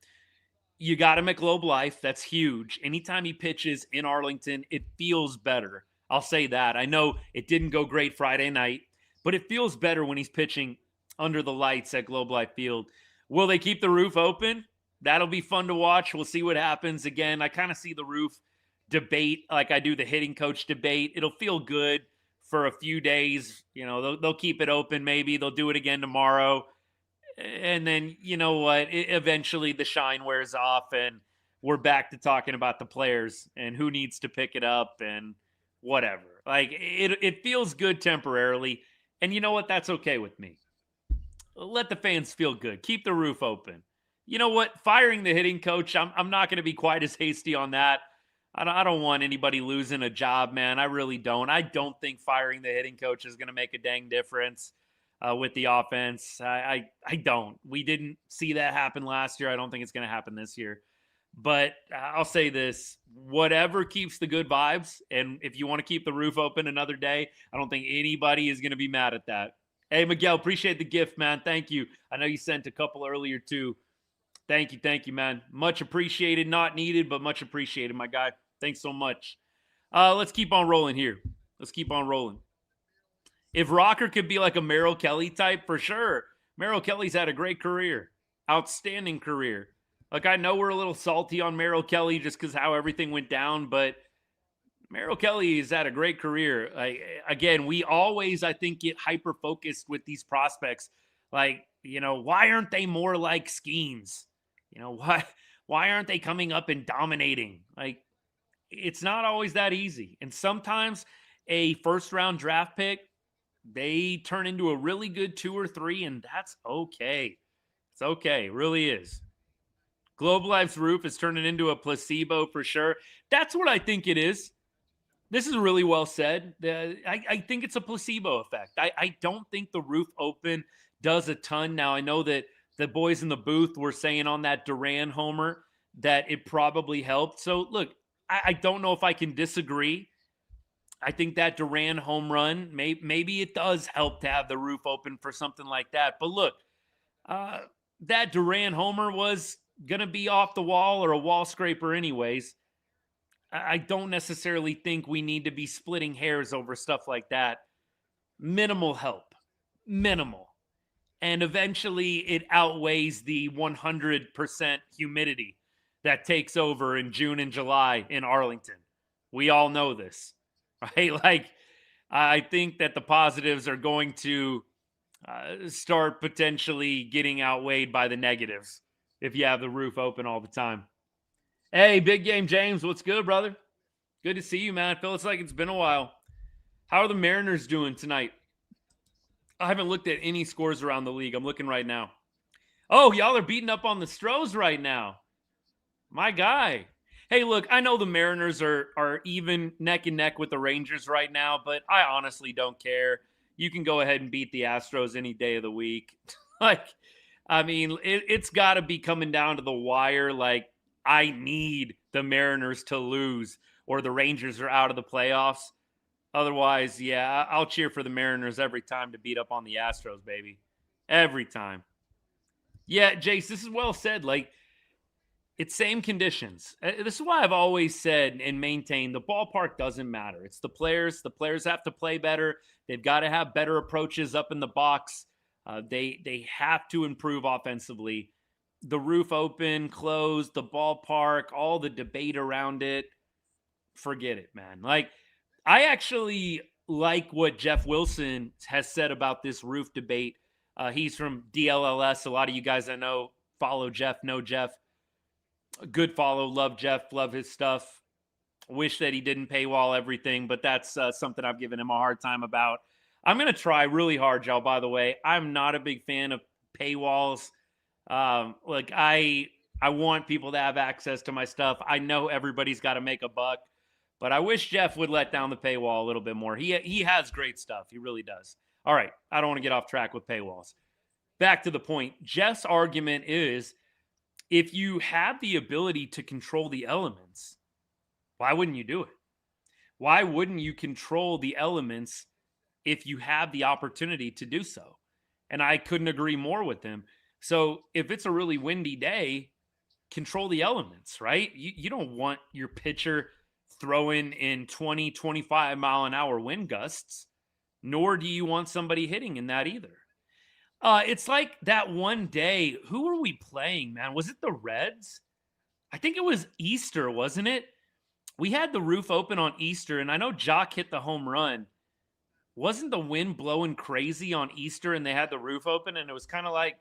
You got him at Globe Life. That's huge. Anytime he pitches in Arlington, it feels better. I'll say that. I know it didn't go great Friday night, but it feels better when he's pitching under the lights at Globe Life Field. Will they keep the roof open? That'll be fun to watch. We'll see what happens. Again, I kind of see the roof debate like I do the hitting coach debate. It'll feel good for a few days. They'll keep it open maybe. They'll do it again tomorrow. And then, you know what? Eventually the shine wears off and we're back to talking about the players and who needs to pick it up and whatever. Like, it feels good temporarily. And you know what? That's okay with me. Let the fans feel good. Keep the roof open. You know what? Firing the hitting coach, I'm not going to be quite as hasty on that. I don't want anybody losing a job, man. I really don't. I don't think firing the hitting coach is going to make a dang difference with the offense. I don't. We didn't see that happen last year. I don't think it's going to happen this year. But I'll say this, whatever keeps the good vibes, and if you want to keep the roof open another day, I don't think anybody is going to be mad at that. Hey, Miguel, appreciate the gift, man. Thank you. I know you sent a couple earlier, too. Thank you, man. Much appreciated. Not needed, but much appreciated, my guy. Thanks so much. Let's keep on rolling here. If Rocker could be like a Merrill Kelly type, for sure. Merrill Kelly's had a great career. Outstanding career. Like, I know we're a little salty on Merrill Kelly just because how everything went down, but Merrill Kelly has had a great career. Again, we always, I think, get hyper-focused with these prospects. Like, why aren't they more like Skeens? Why aren't they coming up and dominating? Like, it's not always that easy. And sometimes a first-round draft pick, they turn into a really good 2 or 3, and that's okay. It's okay. It really is. Globe Life's roof is turning into a placebo for sure. That's what I think it is. This is really well said. I think it's a placebo effect. I don't think the roof open does a ton. Now, I know that the boys in the booth were saying on that Duran homer that it probably helped. So, look, I don't know if I can disagree. I think that Duran home run, maybe it does help to have the roof open for something like that. But look, that Duran homer was going to be off the wall or a wall scraper anyways. I don't necessarily think we need to be splitting hairs over stuff like that. Minimal help. Minimal. And eventually it outweighs the 100% humidity that takes over in June and July in Arlington. We all know this, right? Like, I think that the positives are going to start potentially getting outweighed by the negatives if you have the roof open all the time. Hey, Big Game James, what's good, brother? Good to see you, man. Feels like it's been a while. How are the Mariners doing tonight? I haven't looked at any scores around the league. I'm looking right now. Oh, y'all are beating up on the Stros right now. My guy. Hey, look, I know the Mariners are even neck and neck with the Rangers right now, but I honestly don't care. You can go ahead and beat the Astros any day of the week. Like, I mean, it's got to be coming down to the wire. Like, I need the Mariners to lose or the Rangers are out of the playoffs. Otherwise, yeah, I'll cheer for the Mariners every time to beat up on the Astros, baby. Every time. Yeah, Jace, this is well said. Like, it's same conditions. This is why I've always said and maintained the ballpark doesn't matter. It's the players. The players have to play better. They've got to have better approaches up in the box. They have to improve offensively. The roof open, closed, the ballpark, all the debate around it. Forget it, man. Like, I actually like what Jeff Wilson has said about this roof debate. He's from DLLS. A lot of you guys I know follow Jeff, know Jeff. Good follow. Love Jeff. Love his stuff. Wish that he didn't paywall everything, but that's something I've given him a hard time about. I'm going to try really hard, y'all, by the way. I'm not a big fan of paywalls. Like, I want people to have access to my stuff. I know everybody's got to make a buck, but I wish Jeff would let down the paywall a little bit more. He has great stuff. He really does. All right. I don't want to get off track with paywalls. Back to the point. Jeff's argument is if you have the ability to control the elements, why wouldn't you do it? Why wouldn't you control the elements if you have the opportunity to do so? And I couldn't agree more with him. So if it's a really windy day, control the elements, right? You don't want your pitcher throwing in 20, 25 mile an hour wind gusts, nor do you want somebody hitting in that either. It's like that one day, who were we playing, man? Was it the Reds? I think it was Easter, wasn't it? We had the roof open on Easter, and I know Joc hit the home run. Wasn't the wind blowing crazy on Easter and they had the roof open? And it was kind of like,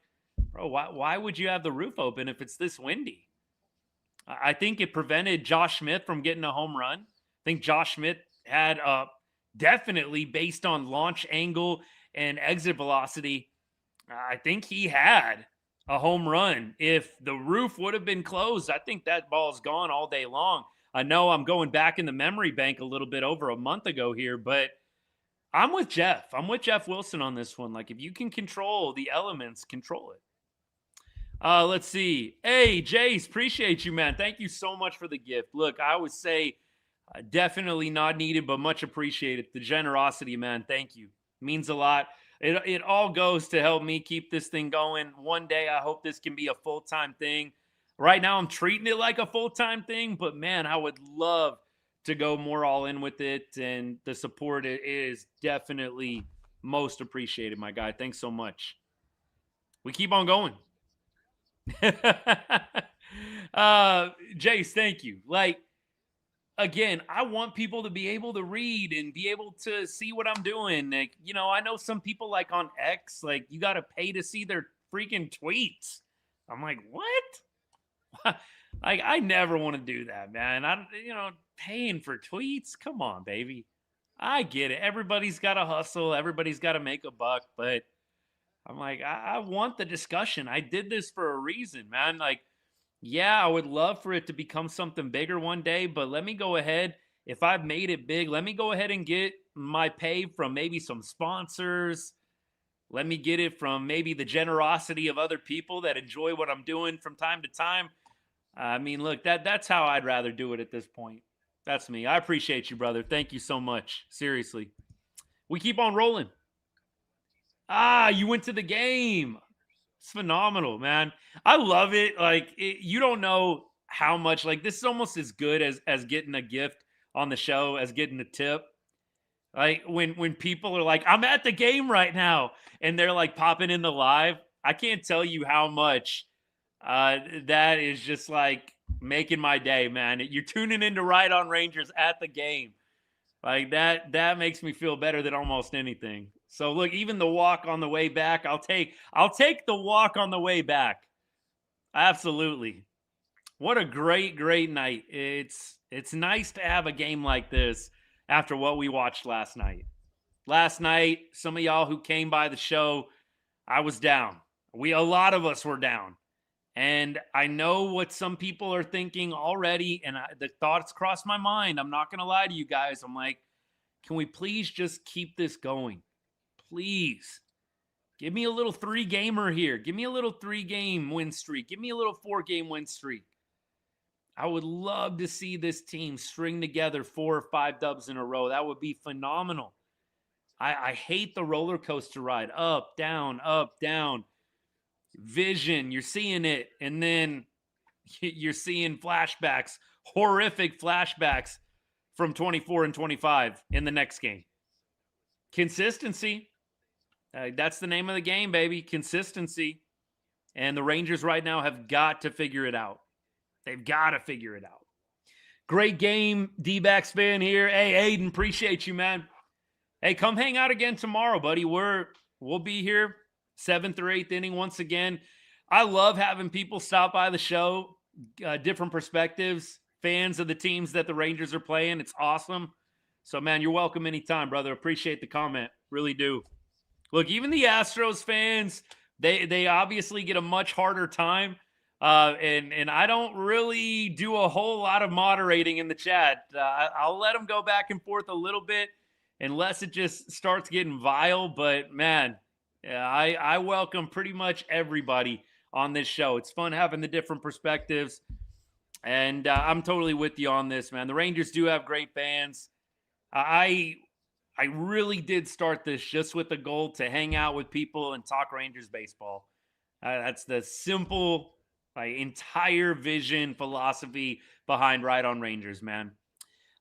bro, why would you have the roof open if it's this windy? I think it prevented Josh Smith from getting a home run. I think Josh Smith had definitely, based on launch angle and exit velocity, I think he had a home run. If the roof would have been closed, I think that ball's gone all day long. I know I'm going back in the memory bank a little bit over a month ago here, but I'm with Jeff. I'm with Jeff Wilson on this one. Like, if you can control the elements, control it. Let's see. Hey, Jace, appreciate you, man. Thank you so much for the gift. Look, I always say definitely not needed, but much appreciated. The generosity, man. Thank you. Means a lot. It all goes to help me keep this thing going. One day, I hope this can be a full-time thing. Right now, I'm treating it like a full-time thing, but man, I would love to go more all in with it, and the support is definitely most appreciated, my guy. Thanks so much. We keep on going. Jace, thank you. Like, again, I want people to be able to read and be able to see what I'm doing. Like, you know, I know some people like on X, like you got to pay to see their freaking tweets. I'm like, what? Like, I never want to do that, man. Paying for tweets. Come on, baby. I get it. Everybody's got to hustle. Everybody's got to make a buck, but I'm like, I want the discussion. I did this for a reason, man. Like, yeah, I would love for it to become something bigger one day, but let me go ahead. If I've made it big, let me go ahead and get my pay from maybe some sponsors. Let me get it from maybe the generosity of other people that enjoy what I'm doing from time to time. I mean, look, that's how I'd rather do it at this point. That's me. I appreciate you, brother. Thank you so much. Seriously. We keep on rolling. You went to the game. It's phenomenal, man. I love it. Like, you don't know how much, like, this is almost as good as getting a gift on the show, as getting a tip. Like, when people are like, I'm at the game right now, and they're like popping in the live, I can't tell you how much that is just like making my day, man. You're tuning in to Ride on Rangers at the game. Like, that makes me feel better than almost anything. So look, even the walk on the way back, I'll take the walk on the way back. Absolutely. What a great night. It's nice to have a game like this after what we watched last night. Last night, some of y'all who came by the show, I was down. A lot of us were down. And I know what some people are thinking already, and the thoughts crossed my mind. I'm not going to lie to you guys. I'm like, can we please just keep this going? Please. Give me a little 3-gamer here. Give me a little 3-game win streak. Give me a little 4-game win streak. I would love to see this team string together 4 or 5 dubs in a row. That would be phenomenal. I hate the roller coaster ride. Up, down, vision, you're seeing it, and then you're seeing flashbacks, horrific flashbacks from 24 and 25 in the next game. Consistency. That's the name of the game, baby. Consistency. And the Rangers right now have got to figure it out. They've got to figure it out. Great game, D-backs fan here. Hey, Aiden, appreciate you, man. Hey, come hang out again tomorrow, buddy. We'll be here 7th or 8th inning once again. I love having people stop by the show, different perspectives, fans of the teams that the Rangers are playing. It's awesome. So, man, you're welcome anytime, brother. Appreciate the comment. Really do. Look, even the Astros fans, they obviously get a much harder time. And I don't really do a whole lot of moderating in the chat. I'll let them go back and forth a little bit unless it just starts getting vile. But, man, I welcome pretty much everybody on this show. It's fun having the different perspectives. And I'm totally with you on this, man. The Rangers do have great fans. I really did start this just with the goal to hang out with people and talk Rangers baseball. That's the simple, entire vision, philosophy behind Right on Rangers, man.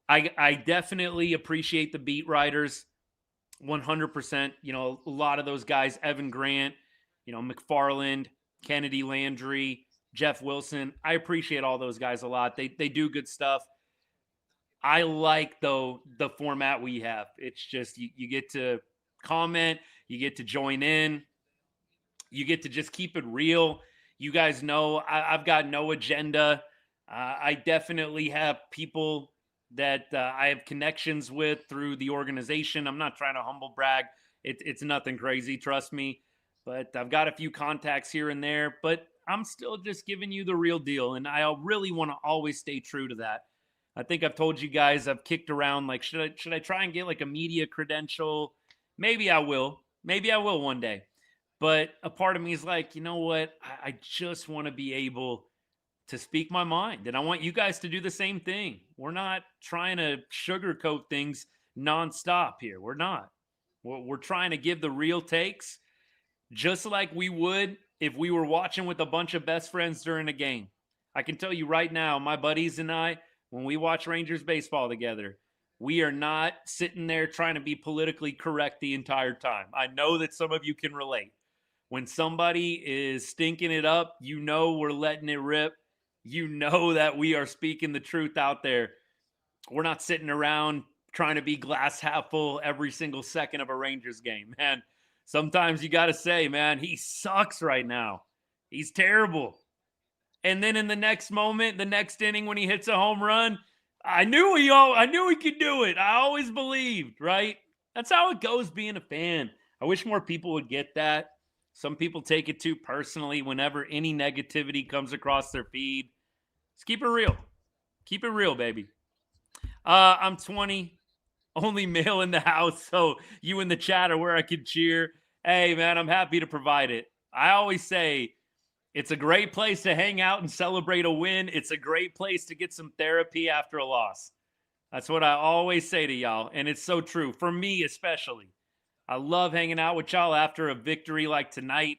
I definitely appreciate the beat writers 100%. You know, a lot of those guys, Evan Grant, McFarland, Kennedy Landry, Jeff Wilson. I appreciate all those guys a lot. They do good stuff. I like, though, the format we have. It's just you get to comment, you get to join in, you get to just keep it real. You guys know I've got no agenda. I definitely have people that I have connections with through the organization. I'm not trying to humble brag. It's nothing crazy, trust me. But I've got a few contacts here and there. But I'm still just giving you the real deal. And I really want to always stay true to that. I think I've told you guys, I've kicked around, should I try and get a media credential? Maybe I will. Maybe I will one day. But a part of me is like, you know what? I just want to be able to speak my mind. And I want you guys to do the same thing. We're not trying to sugarcoat things nonstop here. We're not. We're trying to give the real takes, just like we would if we were watching with a bunch of best friends during a game. I can tell you right now, my buddies and I, when we watch Rangers baseball together, we are not sitting there trying to be politically correct the entire time. I know that some of you can relate. When somebody is stinking it up, we're letting it rip. That we are speaking the truth out there. We're not sitting around trying to be glass half full every single second of a Rangers game, man. Sometimes you got to say, man, he sucks right now. He's terrible. And then in the next moment, the next inning when he hits a home run, I knew he could do it. I always believed, right? That's how it goes being a fan. I wish more people would get that. Some people take it too personally whenever any negativity comes across their feed. Just keep it real. Keep it real, baby. I'm 20, only male in the house, so you in the chat are where I can cheer. Hey, man, I'm happy to provide it. I always say it's a great place to hang out and celebrate a win. It's a great place to get some therapy after a loss. That's what I always say to y'all, and it's so true, for me especially. I love hanging out with y'all after a victory like tonight,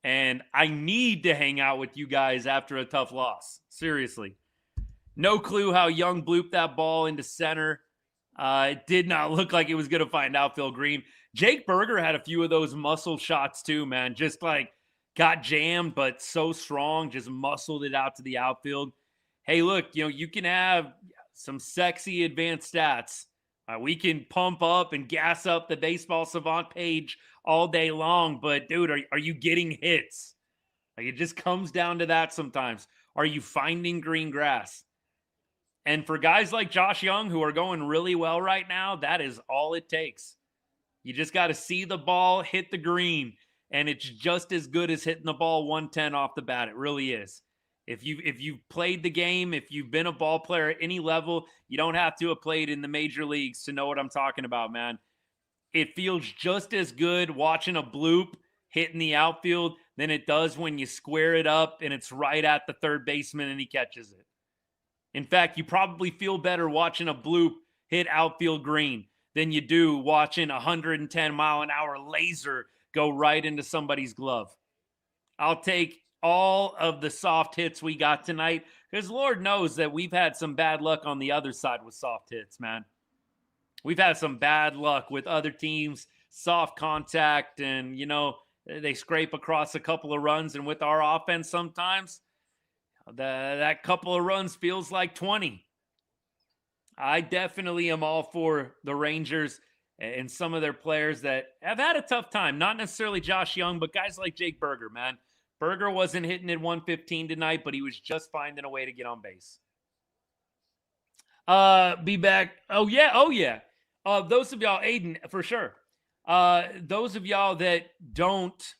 and I need to hang out with you guys after a tough loss. Seriously. No clue how Young blooped that ball into center. It did not look like it was going to find outfield green. Jake Burger had a few of those muscle shots too, man. Just got jammed, but so strong, just muscled it out to the outfield. Hey, look, you can have some sexy advanced stats. We can pump up and gas up the Baseball Savant page all day long, but dude, are you getting hits? It just comes down to that sometimes. Are you finding green grass? And for guys like Josh Young, who are going really well right now, that is all it takes. You just got to see the ball hit the green, and it's just as good as hitting the ball 110 off the bat. It really is. If you've played the game, if you've been a ball player at any level, you don't have to have played in the major leagues to know what I'm talking about, man. It feels just as good watching a bloop hit in the outfield than it does when you square it up and it's right at the third baseman and he catches it. In fact, you probably feel better watching a bloop hit outfield green than you do watching a 110-mile-an-hour laser go right into somebody's glove. I'll take all of the soft hits we got tonight because Lord knows that we've had some bad luck on the other side with soft hits, man. We've had some bad luck with other teams, soft contact, and, they scrape across a couple of runs. And with our offense sometimes, that couple of runs feels like 20. I definitely am all for the Rangers and some of their players that have had a tough time. Not necessarily Josh Young, but guys like Jake Burger, man. Burger wasn't hitting at 115 tonight, but he was just finding a way to get on base. Be back. Oh, yeah. Those of y'all, Aiden, for sure. Those of y'all that don't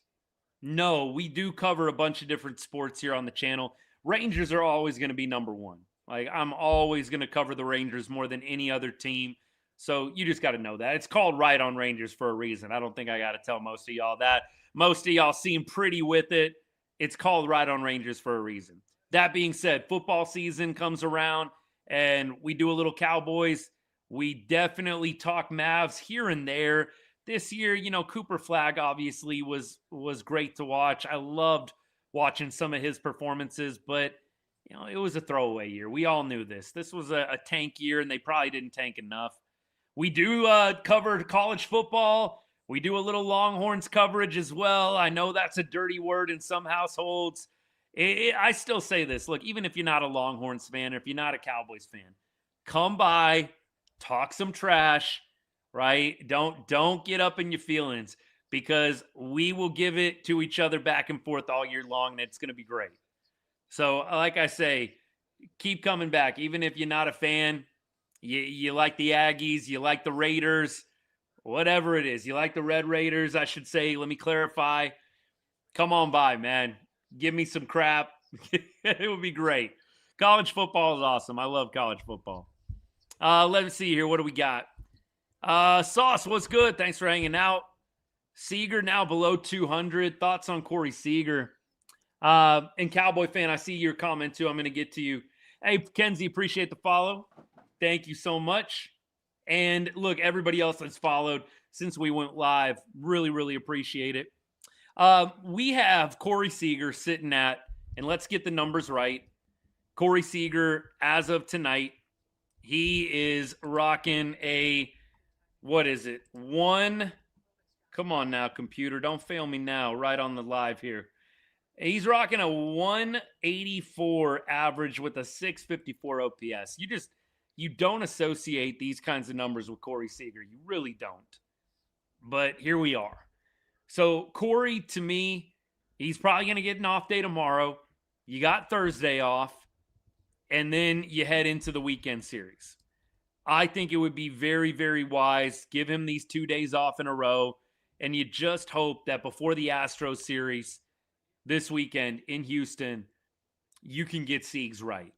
know, we do cover a bunch of different sports here on the channel. Rangers are always going to be number one. Like, I'm always going to cover the Rangers more than any other team. So you just got to know that. It's called Right on Rangers for a reason. I don't think I got to tell most of y'all that. Most of y'all seem pretty with it. It's called Right on Rangers for a reason. That being said, football season comes around and we do a little Cowboys. We definitely talk Mavs here and there. This year, Cooper Flagg obviously was great to watch. I loved watching some of his performances, but it was a throwaway year. We all knew this. This was a tank year, and they probably didn't tank enough. We do cover college football. We do a little Longhorns coverage as well. I know that's a dirty word in some households. I still say this. Look, even if you're not a Longhorns fan or if you're not a Cowboys fan, come by, talk some trash, right? Don't get up in your feelings because we will give it to each other back and forth all year long, and it's going to be great. So, like I say, keep coming back. Even if you're not a fan, you like the Aggies, you like the Raiders, whatever it is. You like the Red Raiders, I should say. Let me clarify. Come on by, man. Give me some crap. It would be great. College football is awesome. I love college football. Let's see here. What do we got? Sauce, what's good? Thanks for hanging out. Seager now below 200. Thoughts on Corey Seager? And Cowboy fan, I see your comment too. I'm going to get to you. Hey, Kenzie, appreciate the follow. Thank you so much. And look, everybody else that's followed since we went live, really, really appreciate it. We have Corey Seager sitting at, and let's get the numbers right. Corey Seager, as of tonight, he is rocking a, what is it? Come on now, computer. Don't fail me now, right on the live here. He's rocking a 184 average with a 654 OPS. You don't associate these kinds of numbers with Corey Seager. You really don't. But here we are. So Corey, to me, he's probably going to get an off day tomorrow. You got Thursday off, and then you head into the weekend series. I think it would be very, very wise. Give him these 2 days off in a row, and you just hope that before the Astros series this weekend in Houston, you can get Siegs right.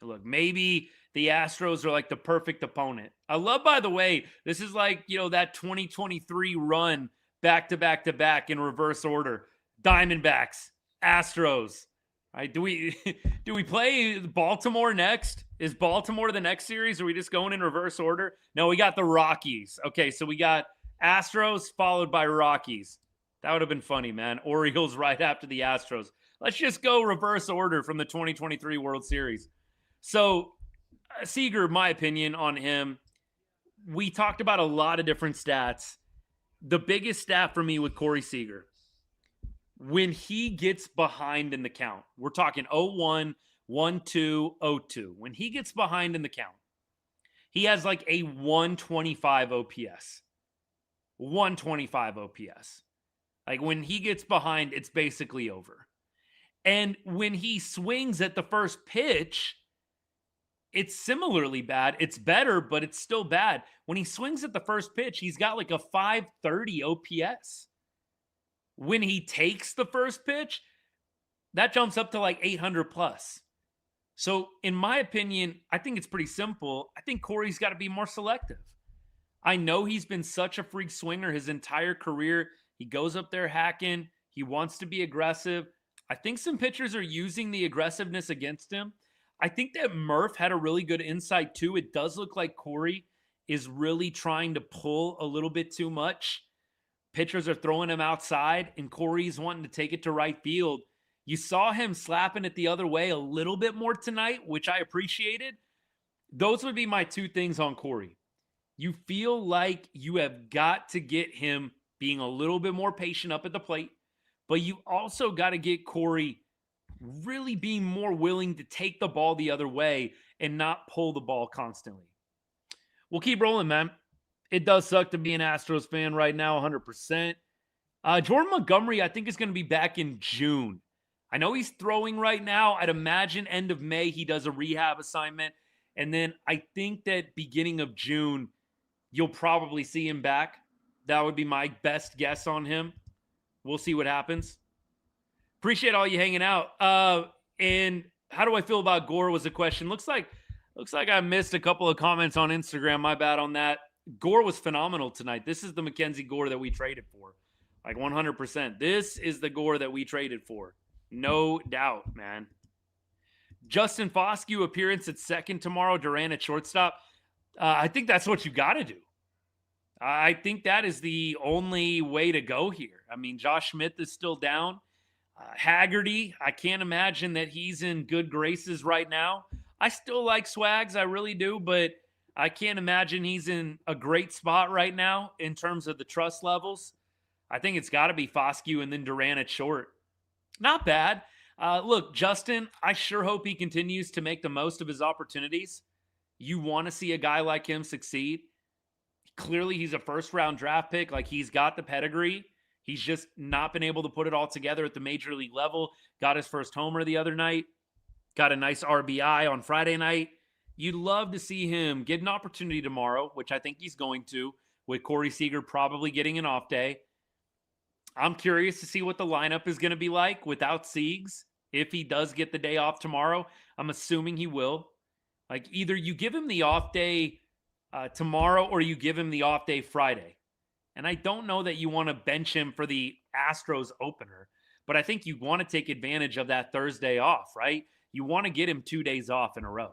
Look, maybe the Astros are like the perfect opponent. I love, by the way, this is like, that 2023 run back-to-back-to-back in reverse order. Diamondbacks, Astros. Right? Do we play Baltimore next? Is Baltimore the next series? Or are we just going in reverse order? No, we got the Rockies. Okay, so we got Astros followed by Rockies. That would have been funny, man. Orioles right after the Astros. Let's just go reverse order from the 2023 World Series. So, Seager, my opinion on him, we talked about a lot of different stats. The biggest stat for me with Corey Seager, when he gets behind in the count, we're talking 0-1, 1-2, 0-2. When he gets behind in the count, he has like a 125 OPS. 125 OPS. Like when he gets behind, it's basically over. And when he swings at the first pitch, it's similarly bad. It's better, but it's still bad. When he swings at the first pitch, he's got like a 530 OPS. When he takes the first pitch, that jumps up to like 800 plus. So, in my opinion, I think it's pretty simple. I think Corey's got to be more selective. I know he's been such a freak swinger his entire career. He goes up there hacking. He wants to be aggressive. I think some pitchers are using the aggressiveness against him. I think that Murph had a really good insight too. It does look like Corey is really trying to pull a little bit too much. Pitchers are throwing him outside, and Corey's wanting to take it to right field. You saw him slapping it the other way a little bit more tonight, which I appreciated. Those would be my two things on Corey. You feel like you have got to get him being a little bit more patient up at the plate, but you also got to get Corey really being more willing to take the ball the other way and not pull the ball constantly. We'll keep rolling, man. It does suck to be an Astros fan right now, 100%. Jordan Montgomery, I think, is going to be back in June. I know he's throwing right now. I'd imagine end of May he does a rehab assignment. And then I think that beginning of June, you'll probably see him back. That would be my best guess on him. We'll see what happens. Appreciate all you hanging out. And how do I feel about Gore was a question. Looks like I missed a couple of comments on Instagram. My bad on that. Gore was phenomenal tonight. This is the MacKenzie Gore that we traded for. Like 100%. This is the Gore that we traded for. No doubt, man. Justin Foscue appearance at second tomorrow. Duran at shortstop. I think that's what you got to do. I think that is the only way to go here. I mean, Josh Smith is still down. Haggerty, I can't imagine that he's in good graces right now. I still like Swags, I really do, but I can't imagine he's in a great spot right now in terms of the trust levels. I think it's got to be Foscue and then Duran at short. Not bad. Look, Justin, I sure hope he continues to make the most of his opportunities. You want to see a guy like him succeed. Clearly, he's a first-round draft pick. Like, he's got the pedigree. He's just not been able to put it all together at the major league level. Got his first homer the other night. Got a nice RBI on Friday night. You'd love to see him get an opportunity tomorrow, which I think he's going to, with Corey Seager probably getting an off day. I'm curious to see what the lineup is going to be like without Siegs. If he does get the day off tomorrow, I'm assuming he will. Like, either you give him the off day tomorrow or you give him the off day Friday. And I don't know that you want to bench him for the Astros opener, but I think you want to take advantage of that Thursday off, right? You want to get him 2 days off in a row.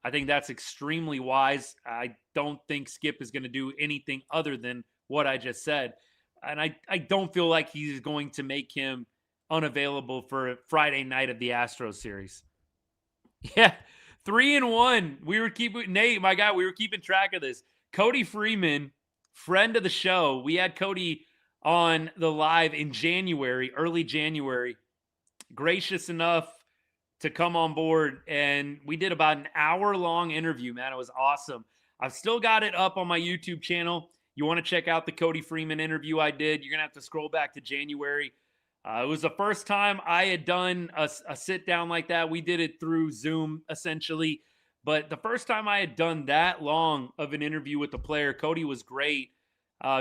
I think that's extremely wise. I don't think Skip is going to do anything other than what I just said. And I don't feel like he's going to make him unavailable for Friday night of the Astros series. Yeah, 3-1. We were keeping, Nate, my guy, we were keeping track of this. Cody Freeman, friend of the show. We had Cody on the live in January, early January. Gracious enough to come on board, and we did about an hour-long interview, man. It was awesome. I've still got it up on my YouTube channel. You want to check out the Cody Freeman interview I did, you're going to have to scroll back to January. It was the first time I had done a sit-down like that. We did it through Zoom, essentially. But the first time I had done that long of an interview with the player, Cody was great.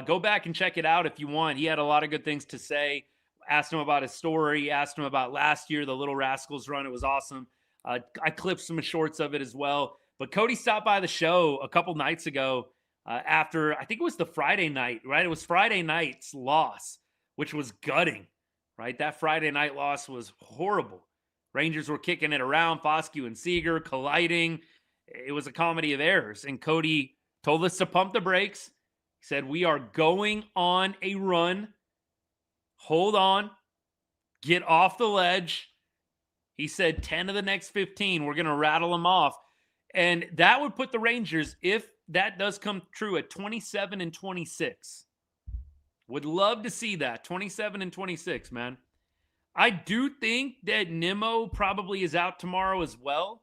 Go back and check it out if you want. He had a lot of good things to say. Asked him about his story. Asked him about last year, the Little Rascals run. It was awesome. I clipped some shorts of it as well. But Cody stopped by the show a couple nights ago after, I think it was the Friday night, right? It was Friday night's loss, which was gutting, right? That Friday night loss was horrible. Rangers were kicking it around, Foscue and Seager colliding. It was a comedy of errors. And Cody told us to pump the brakes. He said, we are going on a run. Hold on. Get off the ledge. He said 10 of the next 15. We're going to rattle them off. And that would put the Rangers, if that does come true, at 27-26. Would love to see that. 27-26, man. I do think that Nimmo probably is out tomorrow as well.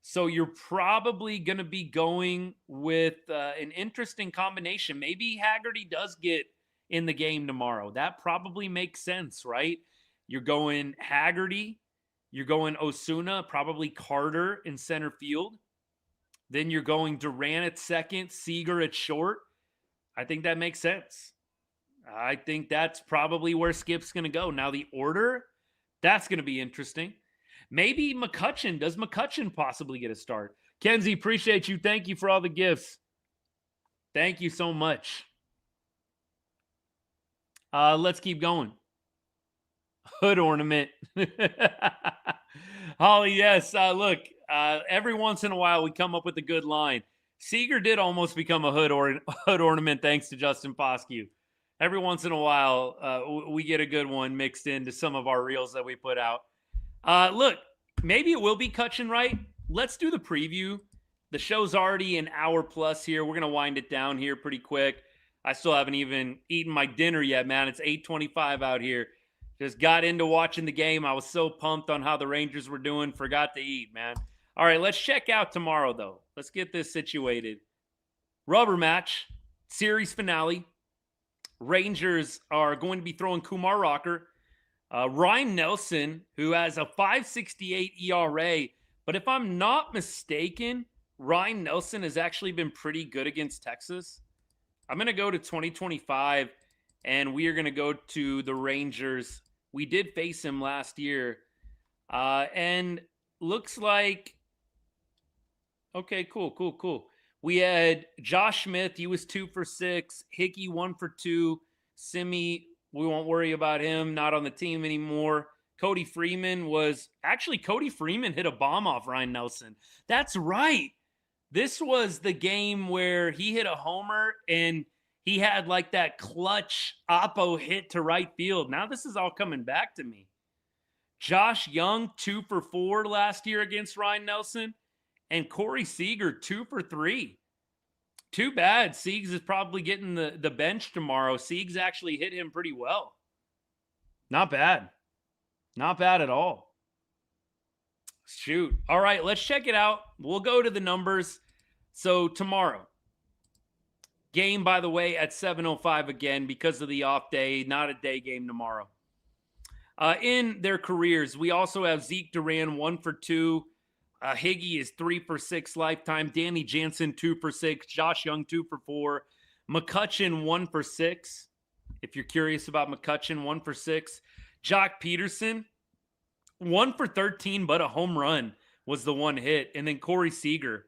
So you're probably going to be going with an interesting combination. Maybe Haggerty does get in the game tomorrow. That probably makes sense, right? You're going Haggerty. You're going Osuna, probably Carter in center field. Then you're going Duran at second, Seager at short. I think that makes sense. I think that's probably where Skip's going to go. Now, the order, that's going to be interesting. Maybe McCutchen. Does McCutchen possibly get a start? Kenzie, appreciate you. Thank you for all the gifts. Thank you so much. Let's keep going. Hood ornament. Holly, yes. Look, every once in a while we come up with a good line. Seager did almost become a hood ornament thanks to Justin Foscue. Every once in a while, we get a good one mixed into some of our reels that we put out. Look, maybe it will be Cutchin, right? Let's do the preview. The show's already an hour plus here. We're going to wind it down here pretty quick. I still haven't even eaten my dinner yet, man. It's 8:25 out here. Just got into watching the game. I was so pumped on how the Rangers were doing. Forgot to eat, man. All right, let's check out tomorrow, though. Let's get this situated. Rubber match, series finale. Rangers are going to be throwing Kumar Rocker. Ryan Nelson, who has a 5.68 ERA. But if I'm not mistaken, Ryan Nelson has actually been pretty good against Texas. I'm going to go to 2025, and we are going to go to the Rangers. We did face him last year. And looks like, okay, cool. We had Josh Smith. He was 2 for 6. Hickey 1 for 2. Simi, we won't worry about him. Not on the team anymore. Cody Freeman hit a bomb off Ryan Nelson. That's right. This was the game where he hit a homer and he had like that clutch oppo hit to right field. Now this is all coming back to me. Josh Young 2 for 4 last year against Ryan Nelson. And Corey Seager, 2 for 3. Too bad. Siegs is probably getting the bench tomorrow. Siegs actually hit him pretty well. Not bad. Not bad at all. Shoot. All right, let's check it out. We'll go to the numbers. So tomorrow, game, by the way, at 7:05 again because of the off day. Not a day game tomorrow. In their careers, we also have Zeke Duran, 1 for 2. Higgy is 3 for 6 lifetime. Danny Jansen, 2 for 6. Josh Young, 2 for 4. McCutchen, 1 for 6. If you're curious about McCutchen, 1 for 6. Joc Pederson, 1 for 13, but a home run was the one hit. And then Corey Seager.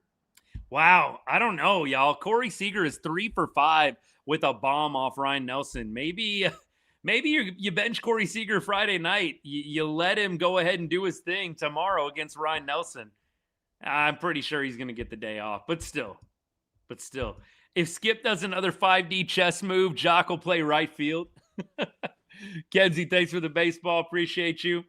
Wow, I don't know, y'all. Corey Seager is 3 for 5 with a bomb off Ryan Nelson. Maybe you bench Corey Seager Friday night. You let him go ahead and do his thing tomorrow against Ryan Nelson. I'm pretty sure he's going to get the day off, but still. If Skip does another 5D chess move, Joc will play right field. Kenzie, thanks for the baseball. Appreciate you.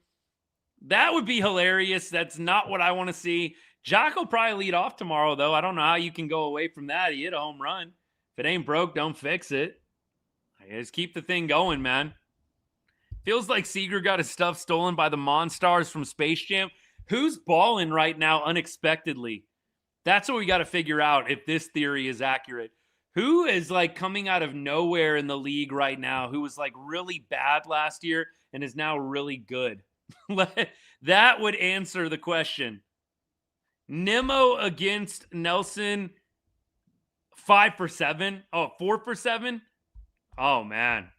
That would be hilarious. That's not what I want to see. Joc will probably lead off tomorrow, though. I don't know how you can go away from that. He hit a home run. If it ain't broke, don't fix it. Just keep the thing going, man. Feels like Seager got his stuff stolen by the Monstars from Space Jam. Who's balling right now unexpectedly? That's what we got to figure out if this theory is accurate. Who is like coming out of nowhere in the league right now who was like really bad last year and is now really good? That would answer the question. Nimmo against Nelson, 5 for 7. Oh, 4 for 7? Oh, man.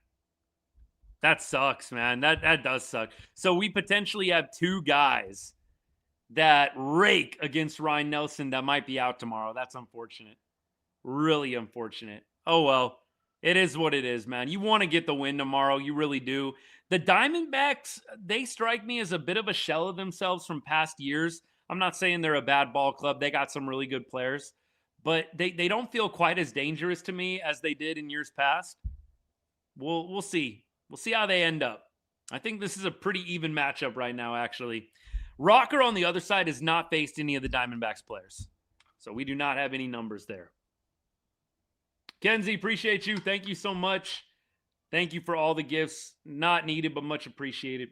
That sucks, man. That does suck. So we potentially have 2 guys that rake against Ryan Nelson that might be out tomorrow. That's unfortunate. Really unfortunate. Oh, well. It is what it is, man. You want to get the win tomorrow. You really do. The Diamondbacks, they strike me as a bit of a shell of themselves from past years. I'm not saying they're a bad ball club. They got some really good players. But they don't feel quite as dangerous to me as they did in years past. We'll see. We'll see how they end up. I think this is a pretty even matchup right now, actually. Rocker on the other side has not faced any of the Diamondbacks players. So we do not have any numbers there. Kenzie, appreciate you. Thank you so much. Thank you for all the gifts. Not needed, but much appreciated.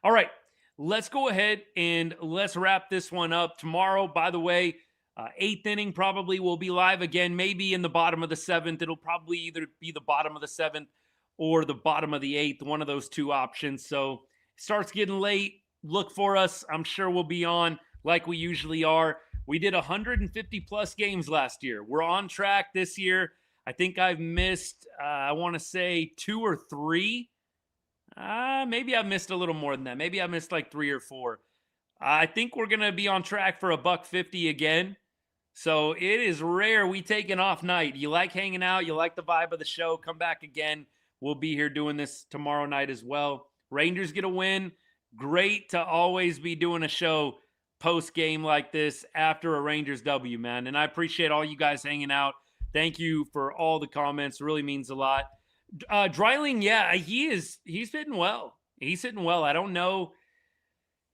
All right, let's go ahead and let's wrap this one up. Tomorrow, by the way, 8th inning probably will be live again, maybe in the bottom of the 7th. It'll probably either be the bottom of the 7th or the bottom of the 8th, one of those 2 options. So it starts getting late. Look for us. I'm sure we'll be on like we usually are. We did 150 plus games last year. We're on track this year. I think I've missed, I want to say 2 or 3. Maybe I missed a little more than that. Maybe I missed like 3 or 4. I think we're going to be on track for a $150 again. So it is rare we take an off night. You like hanging out, you like the vibe of the show, come back again. We'll be here doing this tomorrow night as well. Rangers get a win. Great to always be doing a show post-game like this after a Rangers W, man. And I appreciate all you guys hanging out. Thank you for all the comments. It really means a lot. Dreiling, yeah, he's hitting well. He's hitting well. I don't know,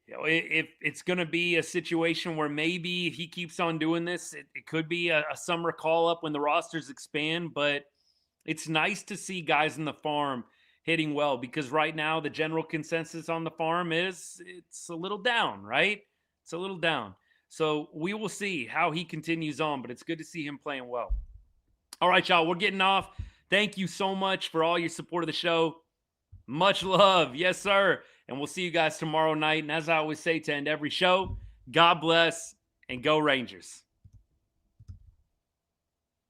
if it's going to be a situation where maybe he keeps on doing this. It could be a summer call-up when the rosters expand, but it's nice to see guys in the farm hitting well, because right now the general consensus on the farm is it's a little down, right? It's a little down. So we will see how he continues on, but it's good to see him playing well. All right, y'all, we're getting off. Thank you so much for all your support of the show. Much love. Yes, sir. And we'll see you guys tomorrow night. And as I always say to end every show, God bless and go Rangers.